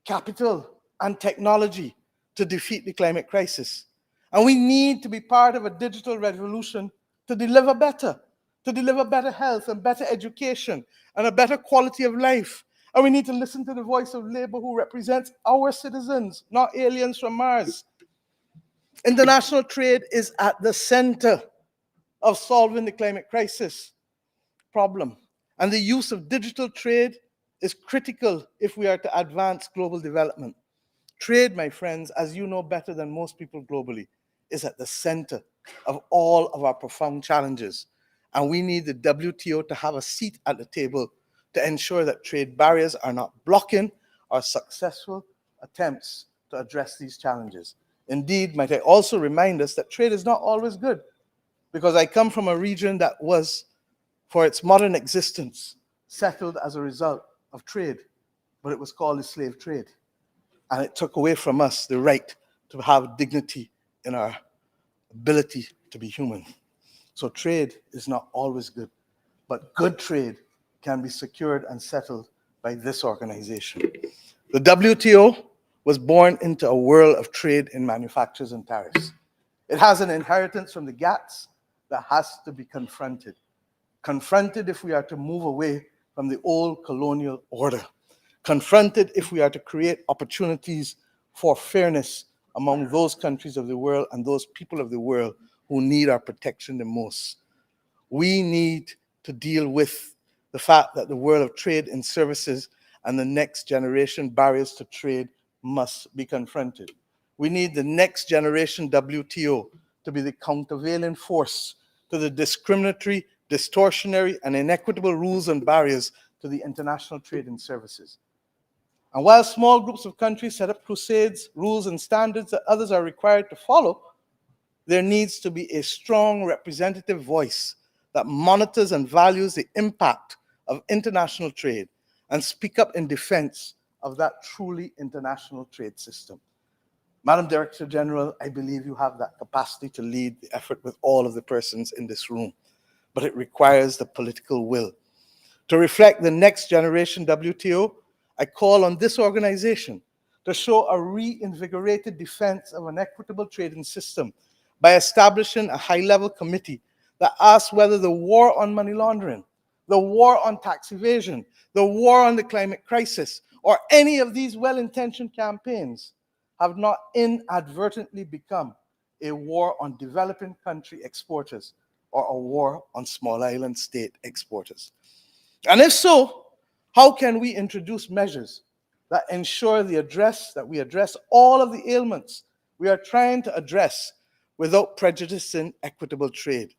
capital, and technology to defeat the climate crisis. And we need to be part of a digital revolution to deliver better health and better education and a better quality of life. And we need to listen to the voice of labor who represents our citizens, not aliens from Mars. International trade is at the center of solving the climate crisis problem. And the use of digital trade is critical if we are to advance global development. Trade, my friends, as you know better than most people globally, is at the center of all of our profound challenges. And we need the WTO to have a seat at the table to ensure that trade barriers are not blocking our successful attempts to address these challenges. Indeed, might I also remind us that trade is not always good, because I come from a region that was, for its modern existence, settled as a result of trade, but it was called the slave trade. And it took away from us the right to have dignity in our ability to be human. So trade is not always good, but good trade can be secured and settled by this organization. The WTO was born into a world of trade in manufactures and tariffs. It has an inheritance from the GATS that has to be confronted. Confronted if we are to move away from the old colonial order. Confronted if we are to create opportunities for fairness among those countries of the world and those people of the world who need our protection the most. We need to deal with the fact that the world of trade in services and the next generation barriers to trade must be confronted. We need the next generation WTO to be the countervailing force to the discriminatory, distortionary, and inequitable rules and barriers to the international trade in services. And while small groups of countries set up crusades, rules, and standards that others are required to follow, there needs to be a strong representative voice that monitors and values the impact of international trade and speak up in defense of that truly international trade system. Madam Director General, I believe you have that capacity to lead the effort with all of the persons in this room, but it requires the political will. To reflect the next generation WTO, I call on this organization to show a reinvigorated defense of an equitable trading system by establishing a high-level committee that asks whether the war on money laundering, the war on tax evasion, the war on the climate crisis, or any of these well-intentioned campaigns have not inadvertently become a war on developing country exporters or a war on small island state exporters. And if so, how can we introduce measures that ensure that we address all of the ailments we are trying to address without prejudicing equitable trade?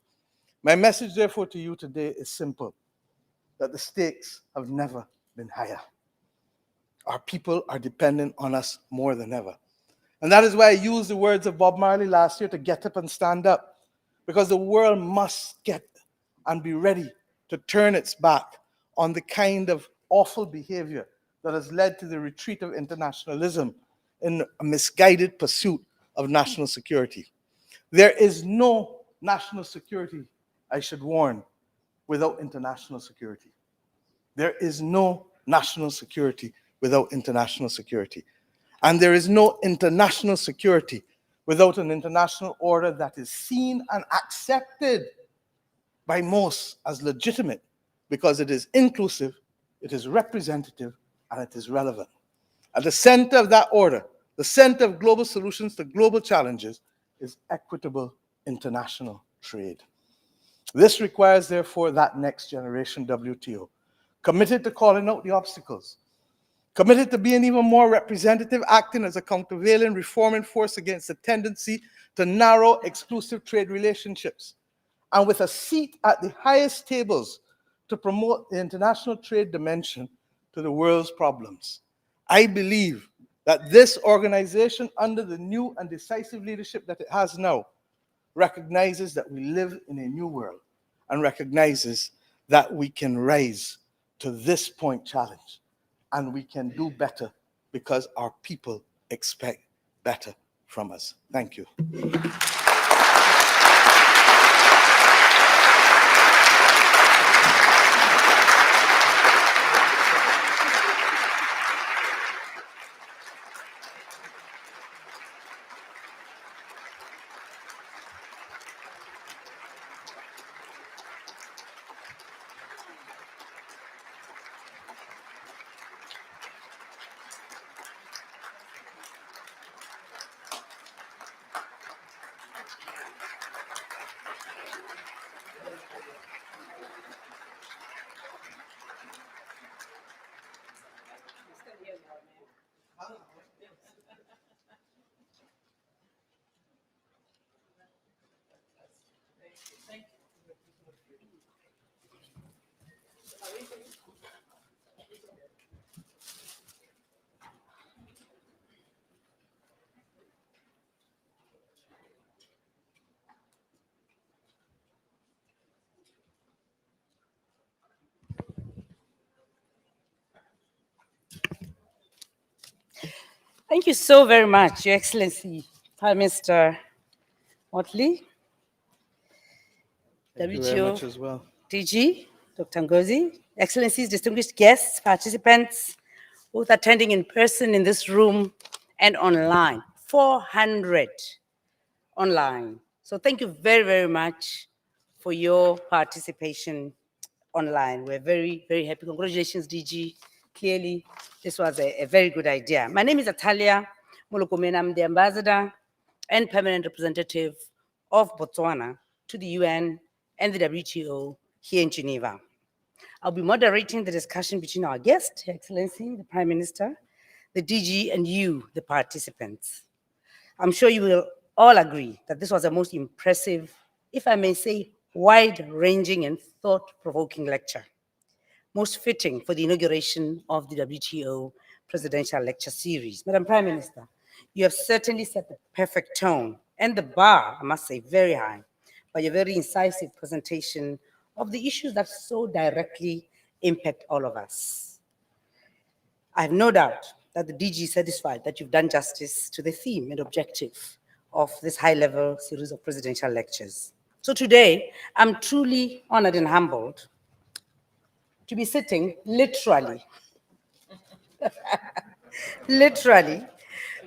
My message, therefore, to you today is simple, that the stakes have never been higher. Our people are dependent on us more than ever. And that is why I used the words of Bob Marley last year to get up and stand up, because the world must get and be ready to turn its back on the kind of awful behavior that has led to the retreat of internationalism in a misguided pursuit of national security. There is no national security, I should warn, without international security. There is no national security without international security. And there is no international security without an international order that is seen and accepted by most as legitimate, because it is inclusive, it is representative, and it is relevant. At the center of that order, the center of global solutions to global challenges, is equitable international trade. This requires, therefore, that next generation WTO, committed to calling out the obstacles, committed to being even more representative, acting as a countervailing, reforming force against the tendency to narrow exclusive trade relationships, and with a seat at the highest tables to promote the international trade dimension to the world's problems. I believe that this organization, under the new and decisive leadership that it has now, recognizes that we live in a new world and recognizes that we can rise to this point challenge, and we can do better because our people expect better from us. Thank you. Thank you so very much, Your Excellency, Prime Minister Motley, Thank you very WTO much as well. DG, Dr. Ngozi, Excellencies, distinguished guests, participants, both attending in person in this room and online, 400 online. So thank you very, very much for your participation online. We're very, very happy. Congratulations, DG. Clearly, this was a very good idea. My name is Atalia Molokomena. I'm the ambassador and permanent representative of Botswana to the UN and the WTO here in Geneva. I'll be moderating the discussion between our guest, Her Excellency, the Prime Minister, the DG, and you, the participants. I'm sure you will all agree that this was a most impressive, if I may say, wide-ranging and thought-provoking lecture, most fitting for the inauguration of the WTO Presidential Lecture Series. Madam Prime Minister, you have certainly set the perfect tone and the bar, I must say, very high, by your very incisive presentation of the issues that so directly impact all of us. I have no doubt that the DG is satisfied that you've done justice to the theme and objective of this high-level series of presidential lectures. So today, I'm truly honored and humbled to be sitting literally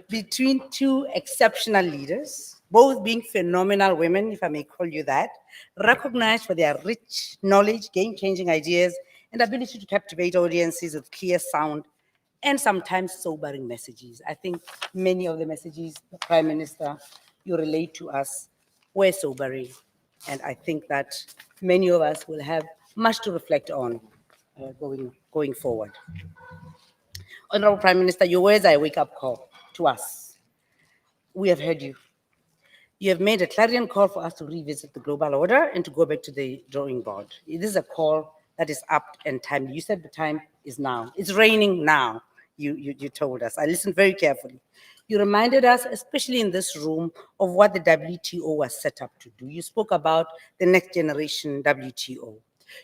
between two exceptional leaders, both being phenomenal women, if I may call you that, recognized for their rich knowledge, game-changing ideas, and ability to captivate audiences with clear sound and sometimes sobering messages. I think many of the messages, the Prime Minister, you relate to us were sobering, and I think that many of us will have much to reflect on going forward. Honorable Prime Minister, your words are a wake-up call to us. We have heard you. You have made a clarion call for us to revisit the global order and to go back to the drawing board. It is a call that is up and timely. You said the time is now. It's raining now, you told us. I listened very carefully. You reminded us, especially in this room, of what the WTO was set up to do. You spoke about the next generation WTO.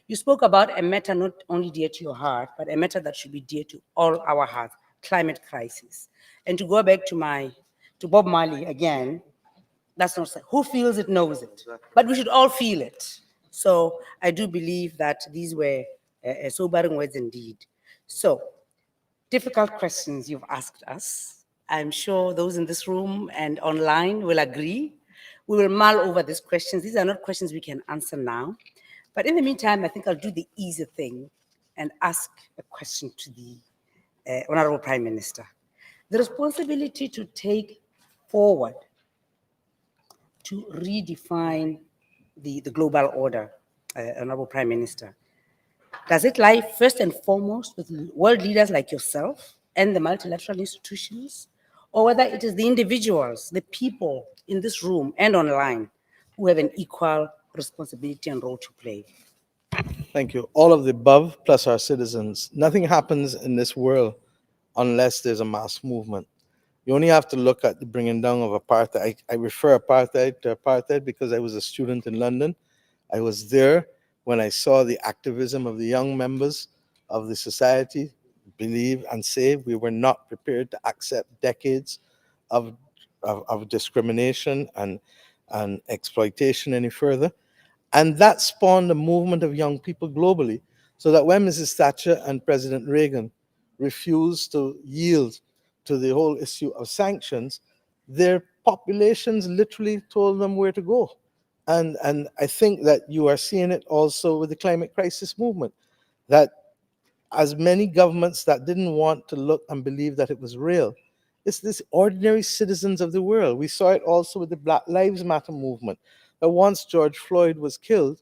You spoke about a matter not only dear to your heart, but a matter that should be dear to all our hearts, climate crisis. And to go back to Bob Marley again, that's not who feels it knows it, but we should all feel it. So I do believe that these were sobering words indeed. So difficult questions you've asked us. I'm sure those in this room and online will agree. We will mull over these questions. These are not questions we can answer now. But in the meantime, I think I'll do the easy thing and ask a question to the Honorable Prime Minister. The responsibility to take forward, to redefine the global order, Honorable Prime Minister, does it lie first and foremost with world leaders like yourself and the multilateral institutions, or whether it is the individuals, the people in this room and online who have an equal responsibility and role to play? Thank you. All of the above, plus our citizens. Nothing happens in this world unless there's a mass movement. You only have to look at the bringing down of apartheid. I refer apartheid to apartheid because I was a student in London. I was there when I saw the activism of the young members of the society believe and say we were not prepared to accept decades of discrimination and exploitation any further. And that spawned a movement of young people globally, so that when Mrs. Thatcher and President Reagan refused to yield to the whole issue of sanctions, their populations literally told them where to go. And I think that you are seeing it also with the climate crisis movement, that as many governments that didn't want to look and believe that it was real, it's this ordinary citizens of the world. We saw it also with the Black Lives Matter movement, that once George Floyd was killed,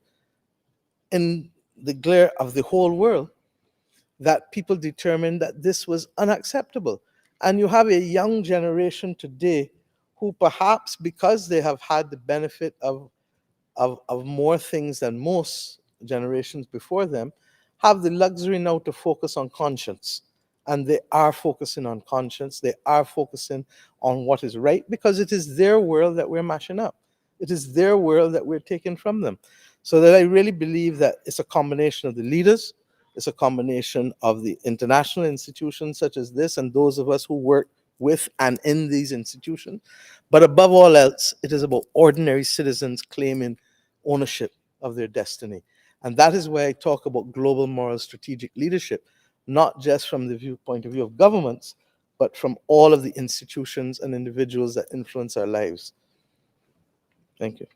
in the glare of the whole world, that people determined that this was unacceptable. And you have a young generation today who perhaps, because they have had the benefit of more things than most generations before them, have the luxury now to focus on conscience. And they are focusing on conscience. They are focusing on what is right, because it is their world that we're mashing up. It is their world that we're taking from them. So that I really believe that it's a combination of the leaders, it's a combination of the international institutions such as this and those of us who work with and in these institutions. But above all else, it is about ordinary citizens claiming ownership of their destiny. And that is why I talk about global moral strategic leadership, not just from the point of view of governments, but from all of the institutions and individuals that influence our lives. Thank you.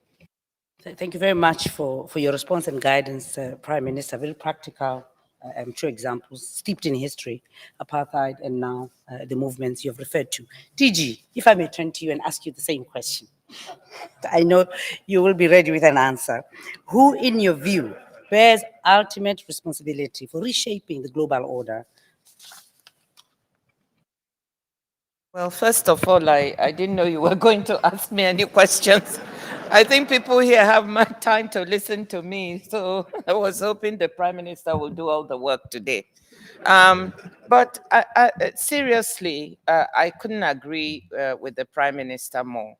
Thank you very much for your response and guidance, Prime Minister. Very practical, I'm sure examples steeped in history, apartheid, and now the movements you have referred to. DG, if I may turn to you and ask you the same question. I know you will be ready with an answer. Who, in your view, bears ultimate responsibility for reshaping the global order. Well, first of all, I didn't know you were going to ask me any questions. I think people here have my time to listen to me, so I was hoping the Prime Minister will do all the work today. But seriously, I couldn't agree with the Prime Minister more.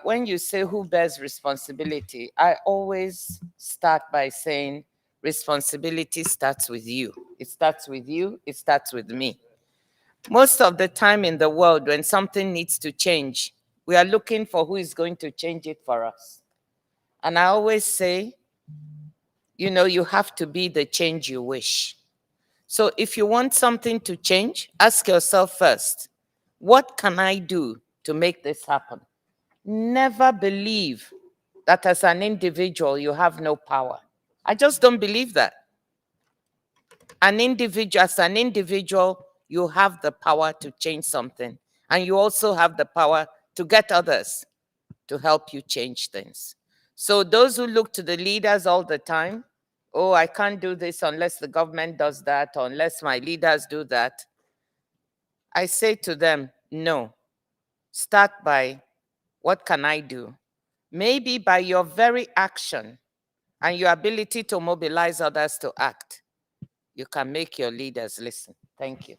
When you say who bears responsibility, I always start by saying responsibility starts with you. It starts with you, it starts with me. Most of the time in the world, when something needs to change, we are looking for who is going to change it for us. And I always say, you know, you have to be the change you wish. So if you want something to change, ask yourself first, what can I do to make this happen? Never believe that as an individual, you have no power. I just don't believe that. As an individual, you have the power to change something. And you also have the power to get others to help you change things. So those who look to the leaders all the time, oh, I can't do this unless the government does that, or unless my leaders do that, I say to them, no. Start by, what can I do? Maybe by your very action and your ability to mobilize others to act, you can make your leaders listen. Thank you.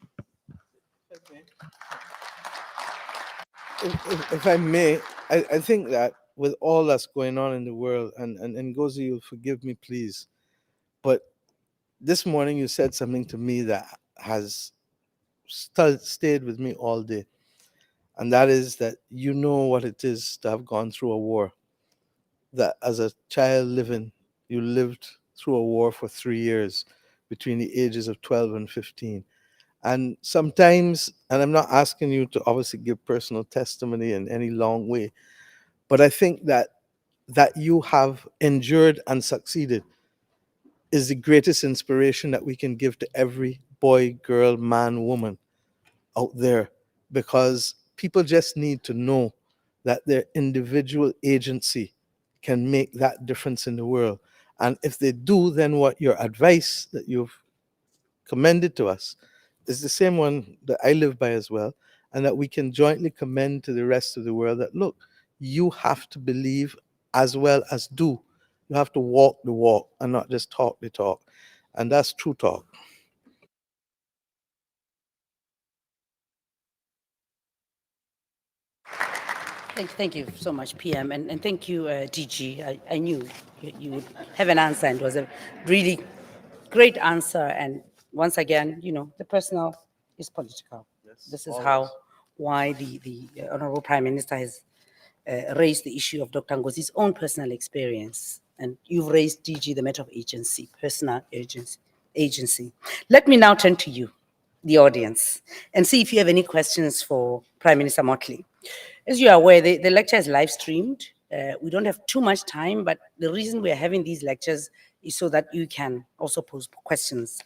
If I may, I think that with all that's going on in the world, and Ngozi, you'll forgive me, please, but this morning you said something to me that has stayed with me all day. And that is that you know what it is to have gone through a war. That as a child living, you lived through a war for 3 years between the ages of 12 and 15. And sometimes, and I'm not asking you to obviously give personal testimony in any long way, but I think that you have endured and succeeded is the greatest inspiration that we can give to every boy, girl, man, woman out there, because people just need to know that their individual agency can make that difference in the world. And if they do, then what your advice that you've commended to us is the same one that I live by as well, and that we can jointly commend to the rest of the world that, look, you have to believe as well as do. You have to walk the walk and not just talk the talk. And that's true talk. Thank you so much, PM, and thank you, DG. I knew you would have an answer, and it was a really great answer. And once again, you know, the personal is political. This is why the Honorable Prime Minister has raised the issue of Dr. Ngozi's own personal experience. And you've raised, DG, the matter of agency, personal agency. Let me now turn to you, the audience, and see if you have any questions for Prime Minister Motley. As you are aware, the lecture is live streamed. We don't have too much time, but the reason we are having these lectures is so that you can also pose questions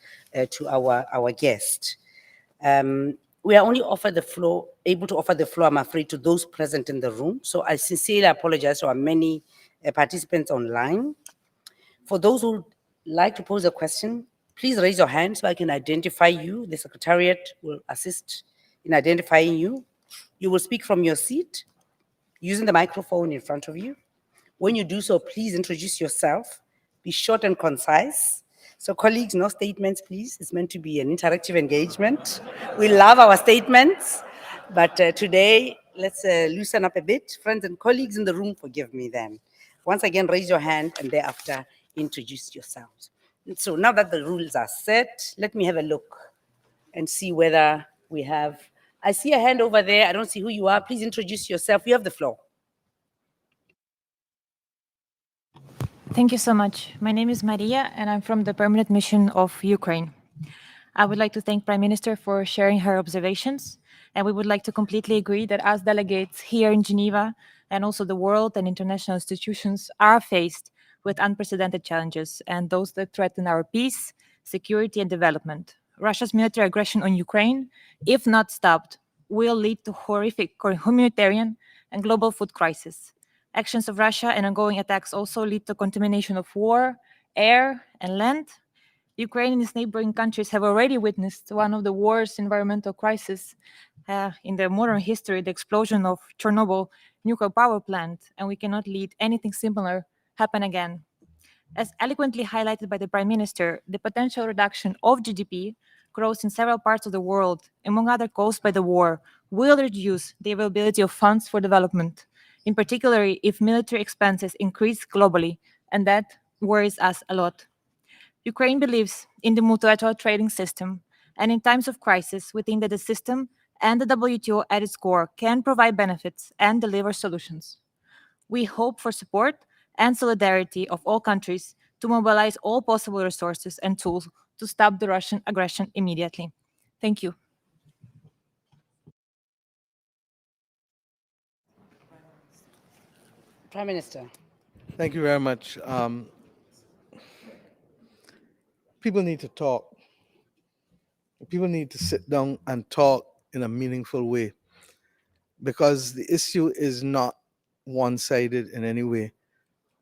to our guest. We are only able to offer the floor, I'm afraid, to those present in the room. So I sincerely apologize to our many participants online. For those who like to pose a question, please raise your hand so I can identify you. The Secretariat will assist in identifying you. You will speak from your seat using the microphone in front of you. When you do so, please introduce yourself. Be short and concise. So colleagues, no statements, please. It's meant to be an interactive engagement. We love our statements, but today, let's loosen up a bit. Friends and colleagues in the room, forgive me then. Once again, raise your hand and thereafter introduce yourselves. So now that the rules are set, let me have a look and see whether we have. I see a hand over there. I don't see who you are. Please introduce yourself. You have the floor. Thank you so much. My name is Maria, and I'm from the Permanent Mission of Ukraine. I would like to thank Prime Minister for sharing her observations, and we would like to completely agree that as delegates here in Geneva, and also the world and international institutions are faced with unprecedented challenges and those that threaten our peace, security, and development. Russia's military aggression on Ukraine, if not stopped, will lead to horrific humanitarian and global food crisis. Actions of Russia and ongoing attacks also lead to contamination of war air, and land, Ukraine and its neighboring countries have already witnessed one of the worst environmental crises in their modern history, the explosion of Chernobyl nuclear power plant, and we cannot let anything similar happen again. As eloquently highlighted by the Prime Minister, the potential reduction of GDP growth in several parts of the world, among other caused by the war, will reduce the availability of funds for development, in particular if military expenses increase globally, and that worries us a lot. Ukraine believes in the multilateral trading system, and in times of crisis, we think that the system and the WTO at its core can provide benefits and deliver solutions. We hope for support and solidarity of all countries to mobilize all possible resources and tools to stop the Russian aggression immediately. Thank you. Prime Minister. Thank you very much. People need to talk. People need to sit down and talk in a meaningful way, because the issue is not one-sided in any way,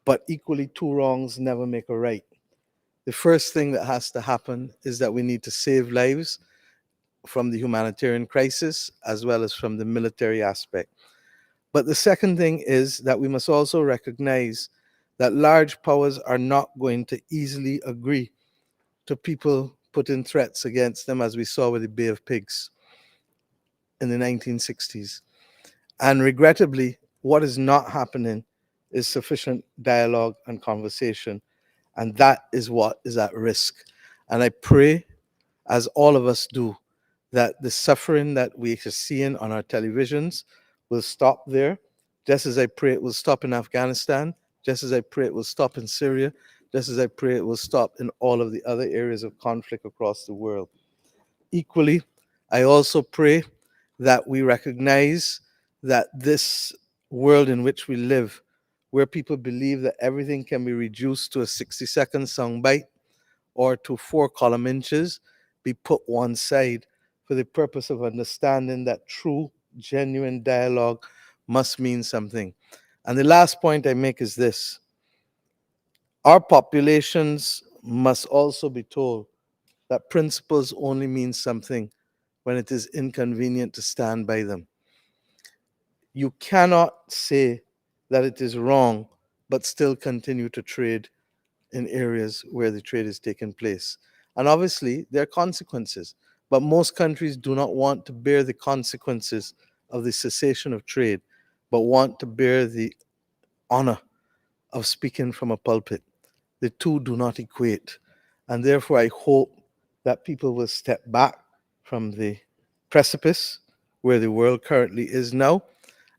but equally two wrongs never make a right. The first thing that has to happen is that we need to save lives from the humanitarian crisis as well as from the military aspect. But the second thing is that we must also recognize that large powers are not going to easily agree to people putting threats against them, as we saw with the Bay of Pigs in the 1960s. And regrettably, what is not happening is sufficient dialogue and conversation. And that is what is at risk. And I pray, as all of us do, that the suffering that we are seeing on our televisions will stop there, just as I pray it will stop in Afghanistan, just as I pray it will stop in Syria, just as I pray it will stop in all of the other areas of conflict across the world. Equally, I also pray that we recognize that this world in which we live, where people believe that everything can be reduced to a 60-second soundbite or to 4 column inches, be put one side for the purpose of understanding that true, genuine dialogue must mean something. And the last point I make is this: our populations must also be told that principles only mean something when it is inconvenient to stand by them. You cannot say that it is wrong, but still continue to trade in areas where the trade is taking place. And obviously, there are consequences, but most countries do not want to bear the consequences of the cessation of trade, but want to bear the honor of speaking from a pulpit. The two do not equate. And therefore, I hope that people will step back from the precipice where the world currently is now,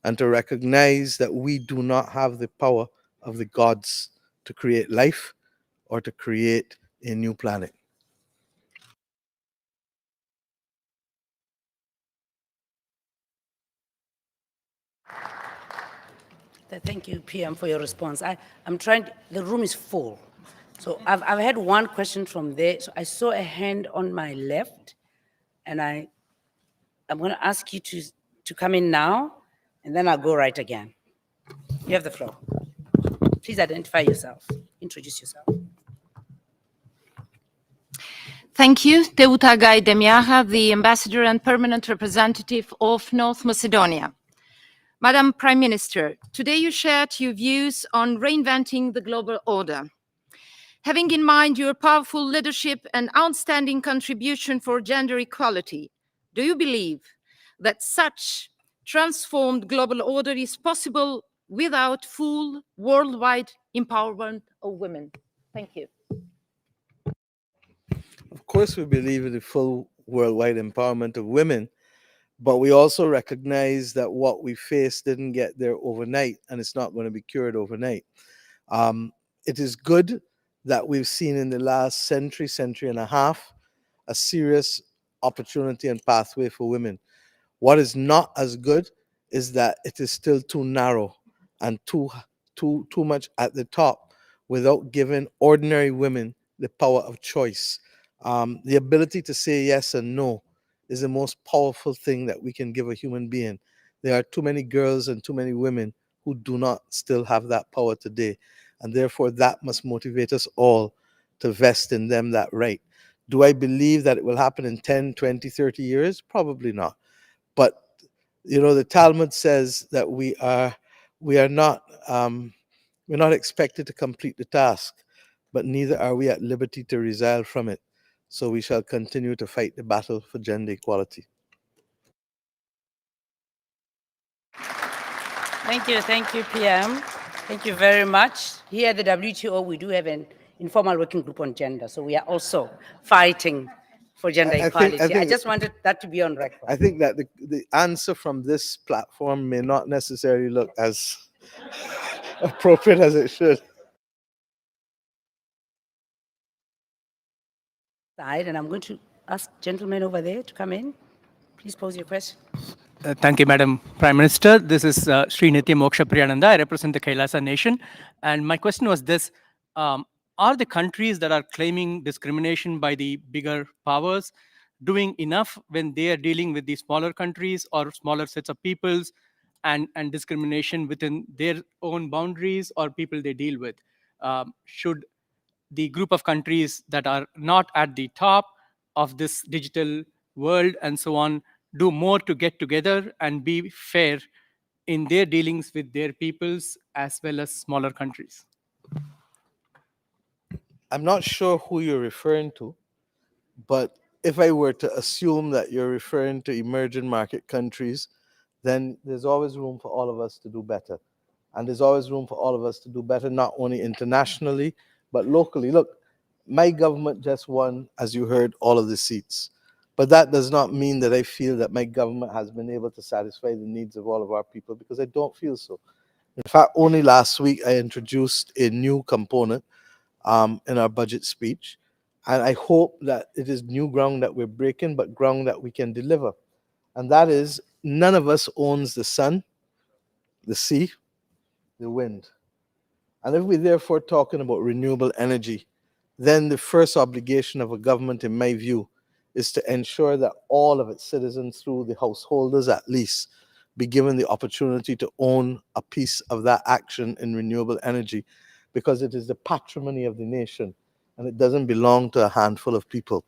and to recognize that we do not have the power of the gods to create life or to create a new planet. Thank you, PM, for your response. I'm trying, the room is full. So I've had one question from there. So I saw a hand on my left, and I'm going to ask you to come in now, and then I'll go right again. You have the floor. Please identify yourself, introduce yourself. Thank you. Teuta Gai Demiaha, the Ambassador and Permanent Representative of North Macedonia. Madam Prime Minister, today you shared your views on reinventing the global order. Having in mind your powerful leadership and outstanding contribution for gender equality, do you believe that such transformed global order is possible without full worldwide empowerment of women? Thank you. Of course, we believe in the full worldwide empowerment of women, but we also recognize that what we face didn't get there overnight, and it's not going to be cured overnight. It is good that we've seen in the last century, century and a half, a serious opportunity and pathway for women. What is not as good is that it is still too narrow and too much at the top, without giving ordinary women the power of choice. The ability to say yes and no is the most powerful thing that we can give a human being. There are too many girls and too many women who do not still have that power today. And therefore, that must motivate us all to vest in them that right. Do I believe that it will happen in 10, 20, 30 years? Probably not. But the Talmud says that we are not we're not expected to complete the task, but neither are we at liberty to resile from it. So we shall continue to fight the battle for gender equality. Thank you, PM. Thank you very much. Here at the WTO, we do have an informal working group on gender, so we are also fighting for gender equality. I just wanted that to be on record. I think that the answer from this platform may not necessarily look as appropriate as it should. And I'm going to ask gentlemen over there to come in. Please pose your question. Thank you, Madam Prime Minister. This is Sri Nitya Moksha Priyananda. I represent the Kailasa Nation. And my question was this. Are the countries that are claiming discrimination by the bigger powers doing enough when they are dealing with the smaller countries or smaller sets of peoples and discrimination within their own boundaries or people they deal with? Should the group of countries that are not at the top of this digital world and so on do more to get together and be fair in their dealings with their peoples as well as smaller countries? I'm not sure who you're referring to, but if I were to assume that you're referring to emerging market countries, then there's always room for all of us to do better. And there's always room for all of us to do better, not only internationally, but locally. Look, my government just won, as you heard, all of the seats. But that does not mean that I feel that my government has been able to satisfy the needs of all of our people, because I don't feel so. In fact, only last week I introduced a new component in our budget speech. And I hope that it is new ground that we're breaking, but ground that we can deliver. And that is, none of us owns the sun, the sea, the wind. And if we're therefore talking about renewable energy, then the first obligation of a government, in my view, is to ensure that all of its citizens, through the householders at least, be given the opportunity to own a piece of that action in renewable energy, because it is the patrimony of the nation and it doesn't belong to a handful of people.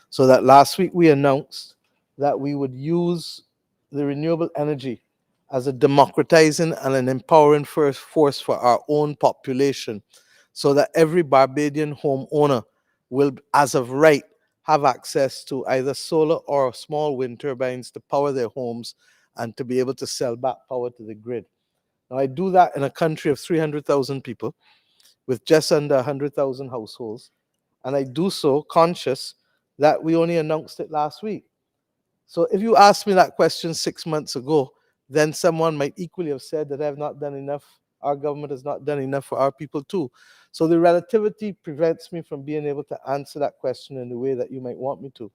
So that last week we announced that we would use the renewable energy as a democratizing and an empowering first force for our own population, so that every Barbadian homeowner will, as of right, have access to either solar or small wind turbines to power their homes and to be able to sell back power to the grid. Now, I do that in a country of 300,000 people with just under 100,000 households, and I do so conscious that we only announced it last week. So if you asked me that question 6 months ago, then someone might equally have said that I have not done enough. Our government has not done enough for our people too. So the relativity prevents me from being able to answer that question in the way that you might want me to.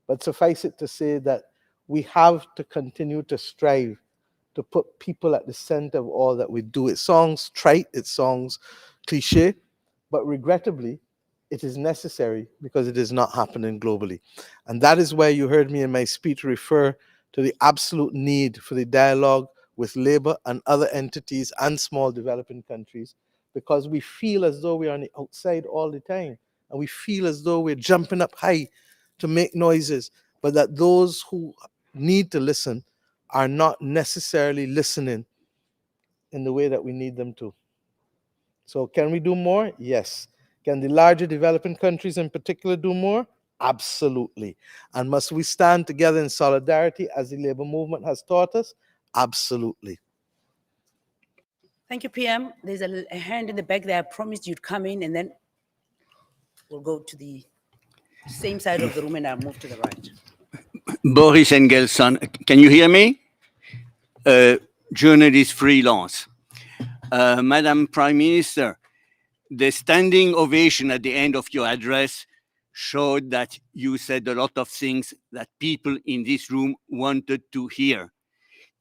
But suffice it to say that we have to continue to strive to put people at the center of all that we do. It sounds trite, it sounds cliche, but regrettably, it is necessary because it is not happening globally. And that is why you heard me in my speech refer to the absolute need for the dialogue with labor and other entities and small developing countries, because we feel as though we are on the outside all the time, and we feel as though we're jumping up high to make noises, but that those who need to listen are not necessarily listening in the way that we need them to. So can we do more? Yes. Can the larger developing countries in particular do more? Absolutely. And must we stand together in solidarity as the labor movement has taught us? Absolutely. Thank you, PM. There's a hand in the back there. I promised you'd come in, and then we'll go to the same side of the room and I'll move to the right. Boris Engelson, can you hear me? Journalist freelance. Madam Prime Minister, the standing ovation at the end of your address showed that you said a lot of things that people in this room wanted to hear.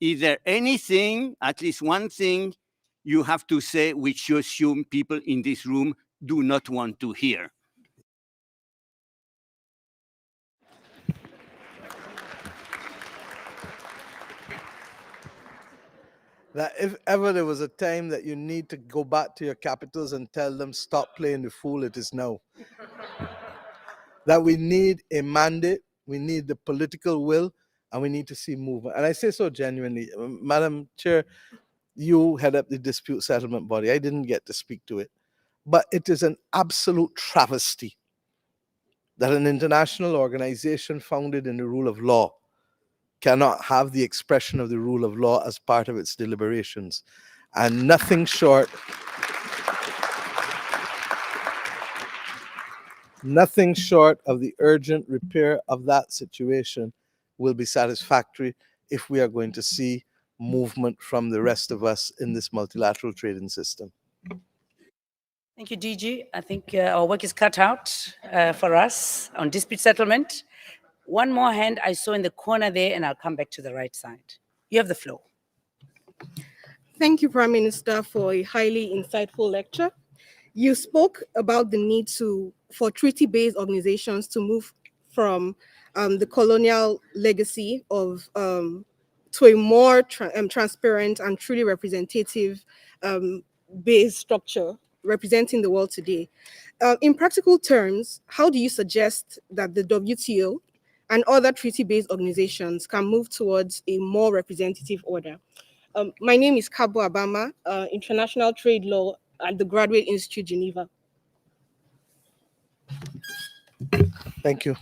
Is there anything, at least one thing, you have to say which you assume people in this room do not want to hear? That if ever there was a time that you need to go back to your capitals and tell them, stop playing the fool, it is now. that we need a mandate, we need the political will, and we need to see movement. And I say so genuinely. Madam Chair, you head up the dispute settlement body. I didn't get to speak to it. But it is an absolute travesty that an international organization founded in the rule of law cannot have the expression of the rule of law as part of its deliberations. And nothing short of the urgent repair of that situation will be satisfactory if we are going to see movement from the rest of us in this multilateral trading system. Thank you, DG. I think our work is cut out for us on dispute settlement. One more hand I saw in the corner there, and I'll come back to the right side. You have the floor. Thank you, Prime Minister, for a highly insightful lecture. You spoke about the need for treaty-based organizations to move from the colonial legacy of to a more transparent and truly representative based structure representing the world today. In practical terms, how do you suggest that the WTO and other treaty-based organizations can move towards a more representative order? My name is Kabo Abama, International Trade Law at the Graduate Institute, Geneva. Thank you.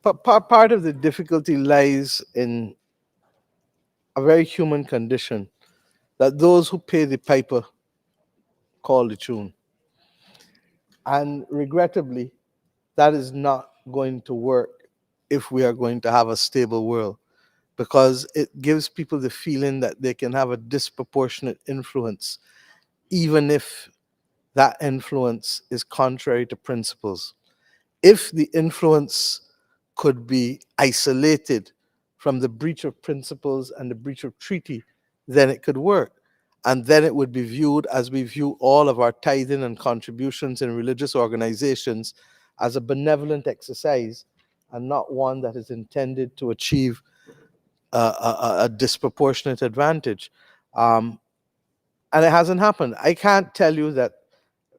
Part of the difficulty lies in a very human condition that those who pay the piper call the tune. And regrettably, that is not going to work if we are going to have a stable world, because it gives people the feeling that they can have a disproportionate influence, even if that influence is contrary to principles. If the influence could be isolated from the breach of principles and the breach of treaty, then it could work. And then it would be viewed as we view all of our tithing and contributions in religious organizations as a benevolent exercise and not one that is intended to achieve a disproportionate advantage. And it hasn't happened. I can't tell you that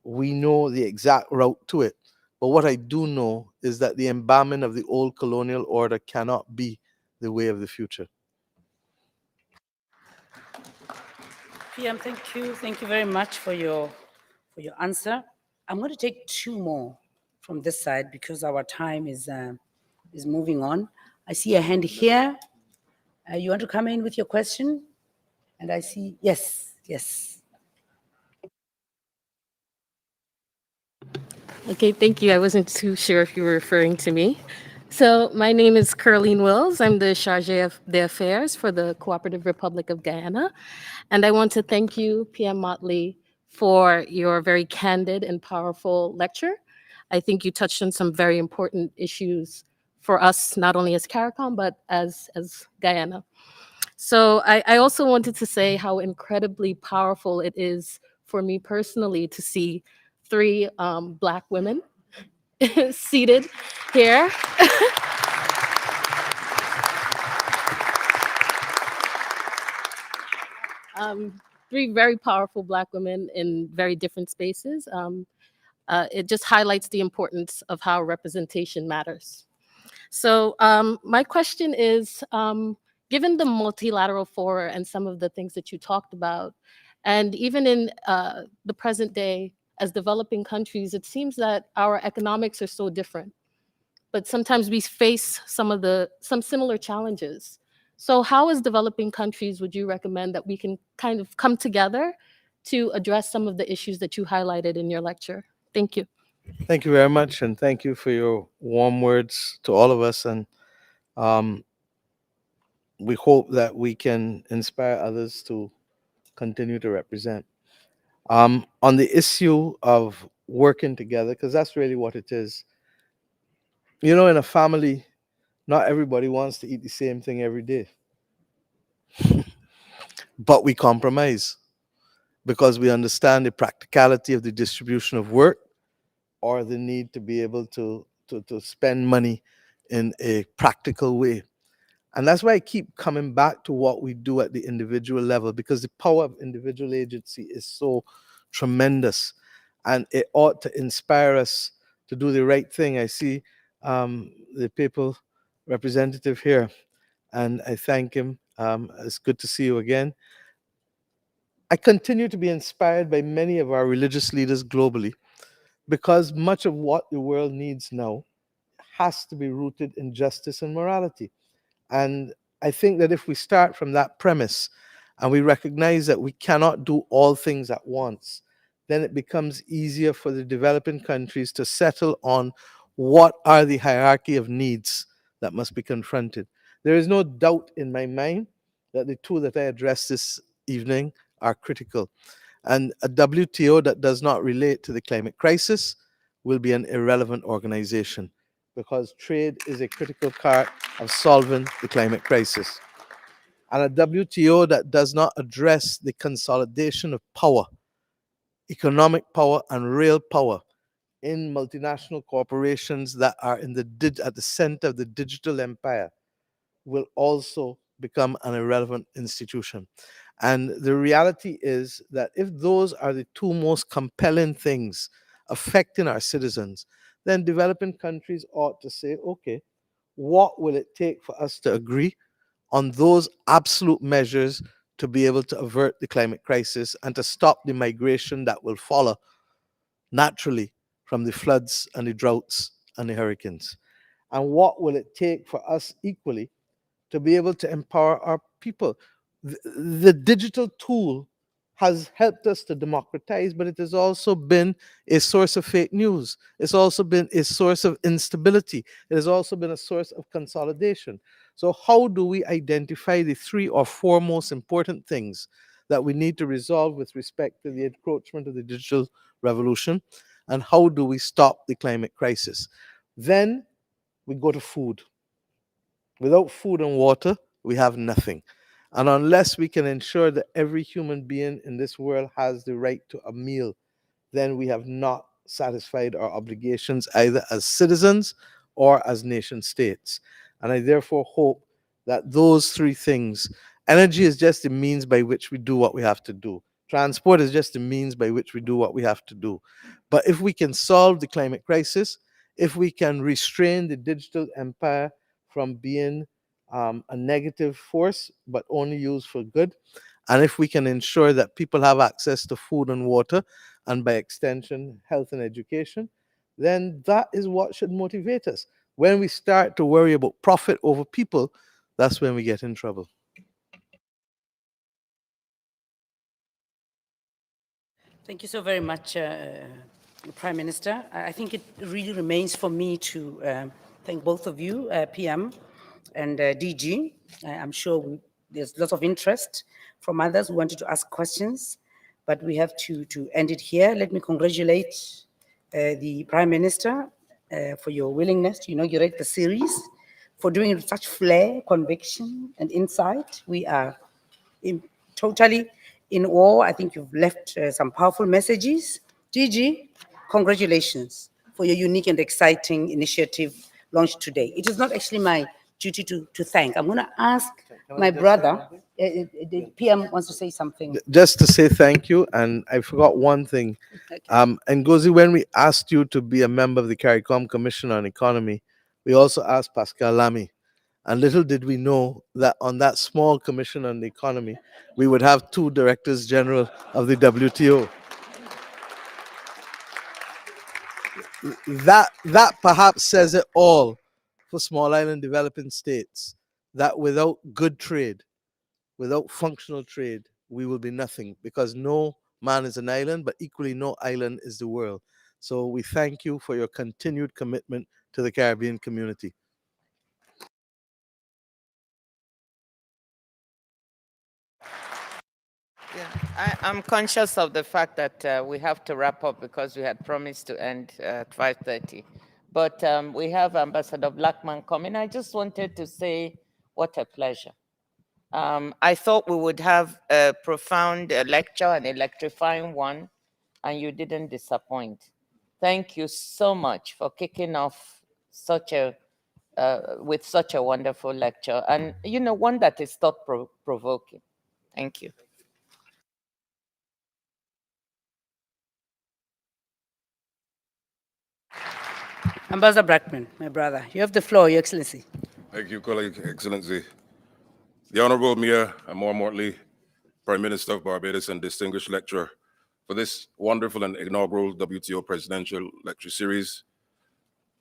we know the exact route to it. But what I do know is that the embalming of the old colonial order cannot be the way of the future. PM, thank you. Thank you very much for your answer. I'm going to take two more from this side because our time is moving on. I see a hand here. You want to come in with your question? And I see, yes. Okay, thank you. I wasn't too sure if you were referring to me. So my name is Curleen Wills. I'm the Chargé d'Affaires for the Cooperative Republic of Guyana. And I want to thank you, PM Motley, for your very candid and powerful lecture. I think you touched on some very important issues for us, not only as CARICOM, but as Guyana. So I also wanted to say how incredibly powerful it is for me personally to see 3 Black women seated here. 3 very powerful Black women in very different spaces. It just highlights the importance of how representation matters. So my question is, given the multilateral fora and some of the things that you talked about, and even in the present day, as developing countries, it seems that our economics are so different, but sometimes we face some similar challenges. So how as developing countries would you recommend that we can kind of come together to address some of the issues that you highlighted in your lecture? Thank you. Thank you very much, and thank you for your warm words to all of us. And we hope that we can inspire others to continue to represent. On the issue of working together, because that's really what it is. You know, in a family, not everybody wants to eat the same thing every day. But we compromise because we understand the practicality of the distribution of work or the need to be able to spend money in a practical way. And that's why I keep coming back to what we do at the individual level, because the power of individual agency is so tremendous and it ought to inspire us to do the right thing. I see the papal representative here, and I thank him. It's good to see you again. I continue to be inspired by many of our religious leaders globally because much of what the world needs now has to be rooted in justice and morality. And I think that if we start from that premise and we recognize that we cannot do all things at once, then it becomes easier for the developing countries to settle on what are the hierarchy of needs that must be confronted. There is no doubt in my mind that the two that I addressed this evening are critical. And a WTO that does not relate to the climate crisis will be an irrelevant organization because trade is a critical part of solving the climate crisis. And a WTO that does not address the consolidation of power, economic power, and real power in multinational corporations that are at the center of the digital empire will also become an irrelevant institution. And the reality is that if those are the two most compelling things affecting our citizens, then developing countries ought to say, okay, what will it take for us to agree on those absolute measures to be able to avert the climate crisis and to stop the migration that will follow naturally from the floods and the droughts and the hurricanes? And what will it take for us equally to be able to empower our people? The digital tool has helped us to democratize, but it has also been a source of fake news. It's also been a source of instability. It has also been a source of consolidation. So how do we identify the 3 or 4 most important things that we need to resolve with respect to the encroachment of the digital revolution? And how do we stop the climate crisis? Then we go to food. Without food and water, we have nothing. And unless we can ensure that every human being in this world has the right to a meal, then we have not satisfied our obligations either as citizens or as nation states. And I therefore hope that those 3 things, energy is just the means by which we do what we have to do. Transport is just the means by which we do what we have to do. But if we can solve the climate crisis, if we can restrain the digital empire from being a negative force, but only used for good, and if we can ensure that people have access to food and water, and by extension, health and education, then that is what should motivate us. When we start to worry about profit over people, that's when we get in trouble. Thank you so very much, Prime Minister. I think it really remains for me to thank both of you, PM and DG. I'm sure there's lots of interest from others who wanted to ask questions, but we have to end it here. Let me congratulate the Prime Minister for your willingness to inaugurate the series, for doing it with such flair, conviction, and insight. We are totally in awe. I think you've left some powerful messages. DG, congratulations for your unique and exciting initiative launched today. It is not actually my duty to thank. I'm going to ask my brother, the PM wants to say something. Just to say thank you, and I forgot one thing. Okay. Ngozi, when we asked you to be a member of the CARICOM Commission on Economy, we also asked Pascal Lamy. And little did we know that on that small commission on the economy, we would have 2 directors general of the WTO. That perhaps says it all for small island developing states, that without good trade, without functional trade, we will be nothing, because no man is an island, but equally no island is the world. So we thank you for your continued commitment to the Caribbean community. Yeah, I'm conscious of the fact that we have to wrap up because we had promised to end at 5:30. But we have Ambassador Blackman coming. I just wanted to say what a pleasure. I thought we would have a profound lecture, an electrifying one, and you didn't disappoint. Thank you so much for kicking off with such a wonderful lecture, and one that is thought-provoking. Thank you. Ambassador Brackman, my brother, you have the floor, Your Excellency. Thank you, colleague, Excellency. The Honorable Mia Amor Mortley, Prime Minister of Barbados and distinguished lecturer, for this wonderful and inaugural WTO Presidential Lecture Series,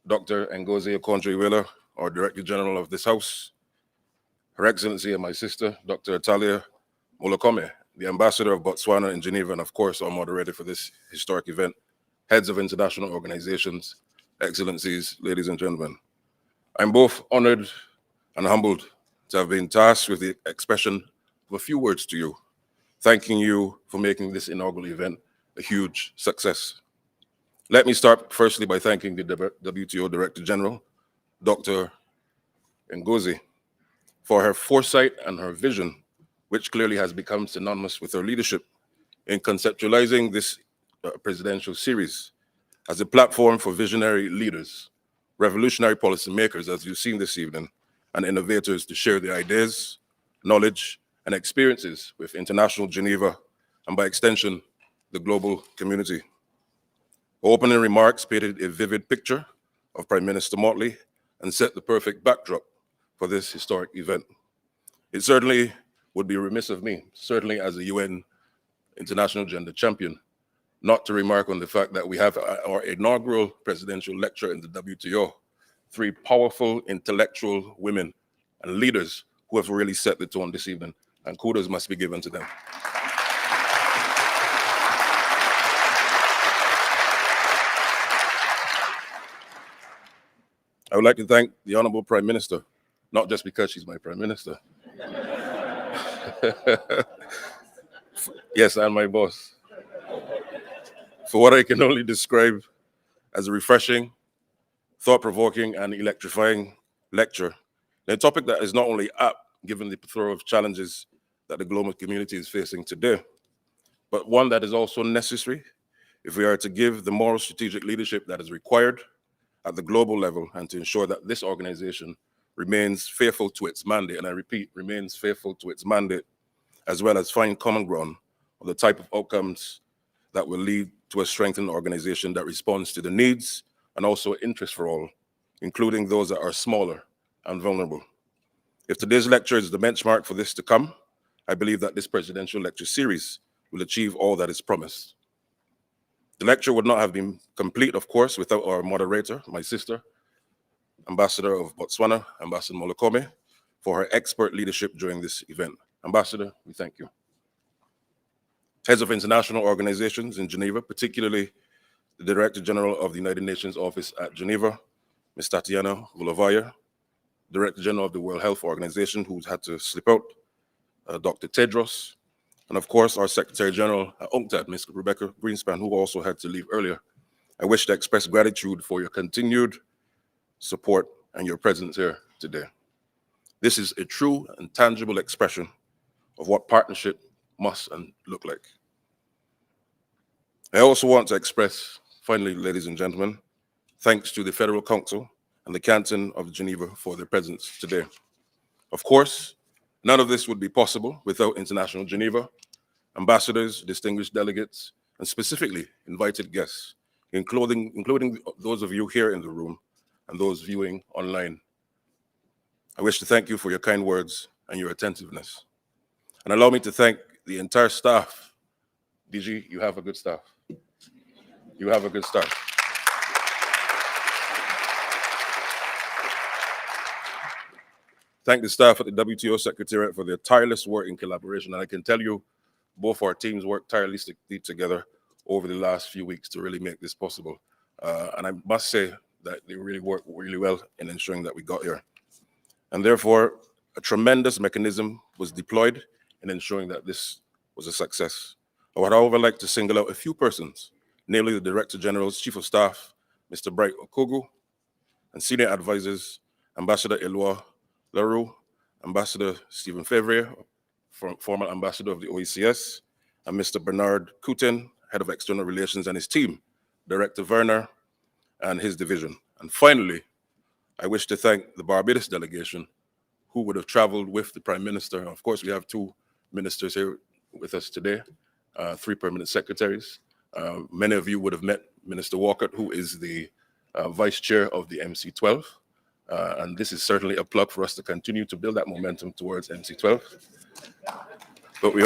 Dr. Ngozi Okonjo-Iweala, our Director General of this House, Her Excellency and my sister, Dr. Talia Molokome, the Ambassador of Botswana in Geneva, and of course, our moderator for this historic event, heads of international organizations, Excellencies, ladies and gentlemen. I'm both honored and humbled to have been tasked with the expression of a few words to you, thanking you for making this inaugural event a huge success. Let me start firstly by thanking the WTO Director General, Dr. Ngozi, for her foresight and her vision, which clearly has become synonymous with her leadership in conceptualizing this presidential series as a platform for visionary leaders, revolutionary policymakers, as you've seen this evening, and innovators to share their ideas, knowledge, and experiences with international Geneva, and by extension, the global community. Her opening remarks painted a vivid picture of Prime Minister Mortley and set the perfect backdrop for this historic event. It certainly would be remiss of me, certainly as a UN International Gender Champion, not to remark on the fact that we have our inaugural presidential lecture in the WTO, three powerful intellectual women and leaders who have really set the tone this evening, and kudos must be given to them. I would like to thank the Honorable Prime Minister, not just because she's my Prime Minister. Yes, and my boss. For what I can only describe as a refreshing, thought-provoking, and electrifying lecture, a topic that is not only apt, given the plethora of challenges that the global community is facing today, but one that is also necessary if we are to give the moral strategic leadership that is required at the global level and to ensure that this organization remains faithful to its mandate, and I repeat, remains faithful to its mandate, as well as find common ground on the type of outcomes that will lead to a strengthened organization that responds to the needs and also interests for all, including those that are smaller and vulnerable. If today's lecture is the benchmark for this to come, I believe that this presidential lecture series will achieve all that is promised. The lecture would not have been complete, of course, without our moderator, my sister, Ambassador of Botswana, Ambassador Molokome, for her expert leadership during this event. Ambassador, we thank you. Heads of international organizations in Geneva, particularly the Director General of the United Nations Office at Geneva, Ms. Tatiana Vulovaya, Director General of the World Health Organization, who's had to slip out, Dr. Tedros, and of course, our Secretary General at UNCTAD, Ms. Rebecca Greenspan, who also had to leave earlier. I wish to express gratitude for your continued support and your presence here today. This is a true and tangible expression of what partnership must and look like. I also want to express, finally, ladies and gentlemen, thanks to the Federal Council and the Canton of Geneva for their presence today. Of course, none of this would be possible without International Geneva, ambassadors, distinguished delegates, and specifically invited guests, including those of you here in the room and those viewing online. I wish to thank you for your kind words and your attentiveness. And allow me to thank the entire staff. DG, you have a good staff. You have a good staff. Thank the staff at the WTO Secretariat for their tireless work in collaboration. And I can tell you, both our teams worked tirelessly together over the last few weeks to really make this possible. And I must say that they really worked really well in ensuring that we got here. And therefore, a tremendous mechanism was deployed in ensuring that this was a success. I would, however, like to single out a few persons, namely the Director General's Chief of Staff, Mr. Bright Okogu, and senior advisors, Ambassador Eloi Leroux, Ambassador Stephen Fevrier, former ambassador of the OECS, and Mr. Bernard Coutin, Head of External Relations, and his team, Director Werner and his division. And finally, I wish to thank the Barbados delegation who would have traveled with the Prime Minister. Of course, we have two ministers here with us today, three permanent secretaries. Many of you would have met Minister Walker, who is the Vice Chair of the MC12. And this is certainly a plug for us to continue to build that momentum towards MC12. But we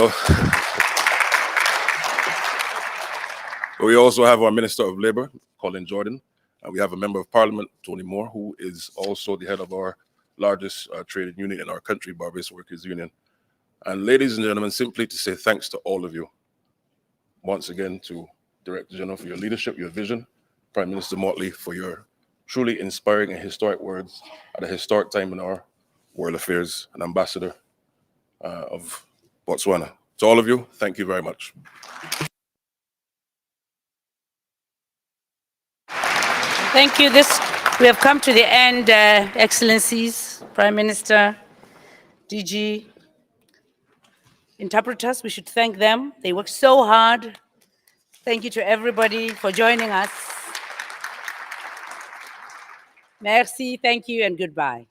also have our Minister of Labor, Colin Jordan, and we have a Member of Parliament, Tony Moore, who is also the head of our largest trade union in our country, Barbados Workers Union. And ladies and gentlemen, simply to say thanks to all of you. Once again, to Director General for your leadership, your vision, Prime Minister Motley for your truly inspiring and historic words at a historic time in our world affairs, and Ambassador of Botswana. To all of you, thank you very much. Thank you. We have come to the end, Excellencies, Prime Minister, DG, interpreters. We should thank them. They work so hard. Thank you to everybody for joining us. Merci, thank you, and goodbye.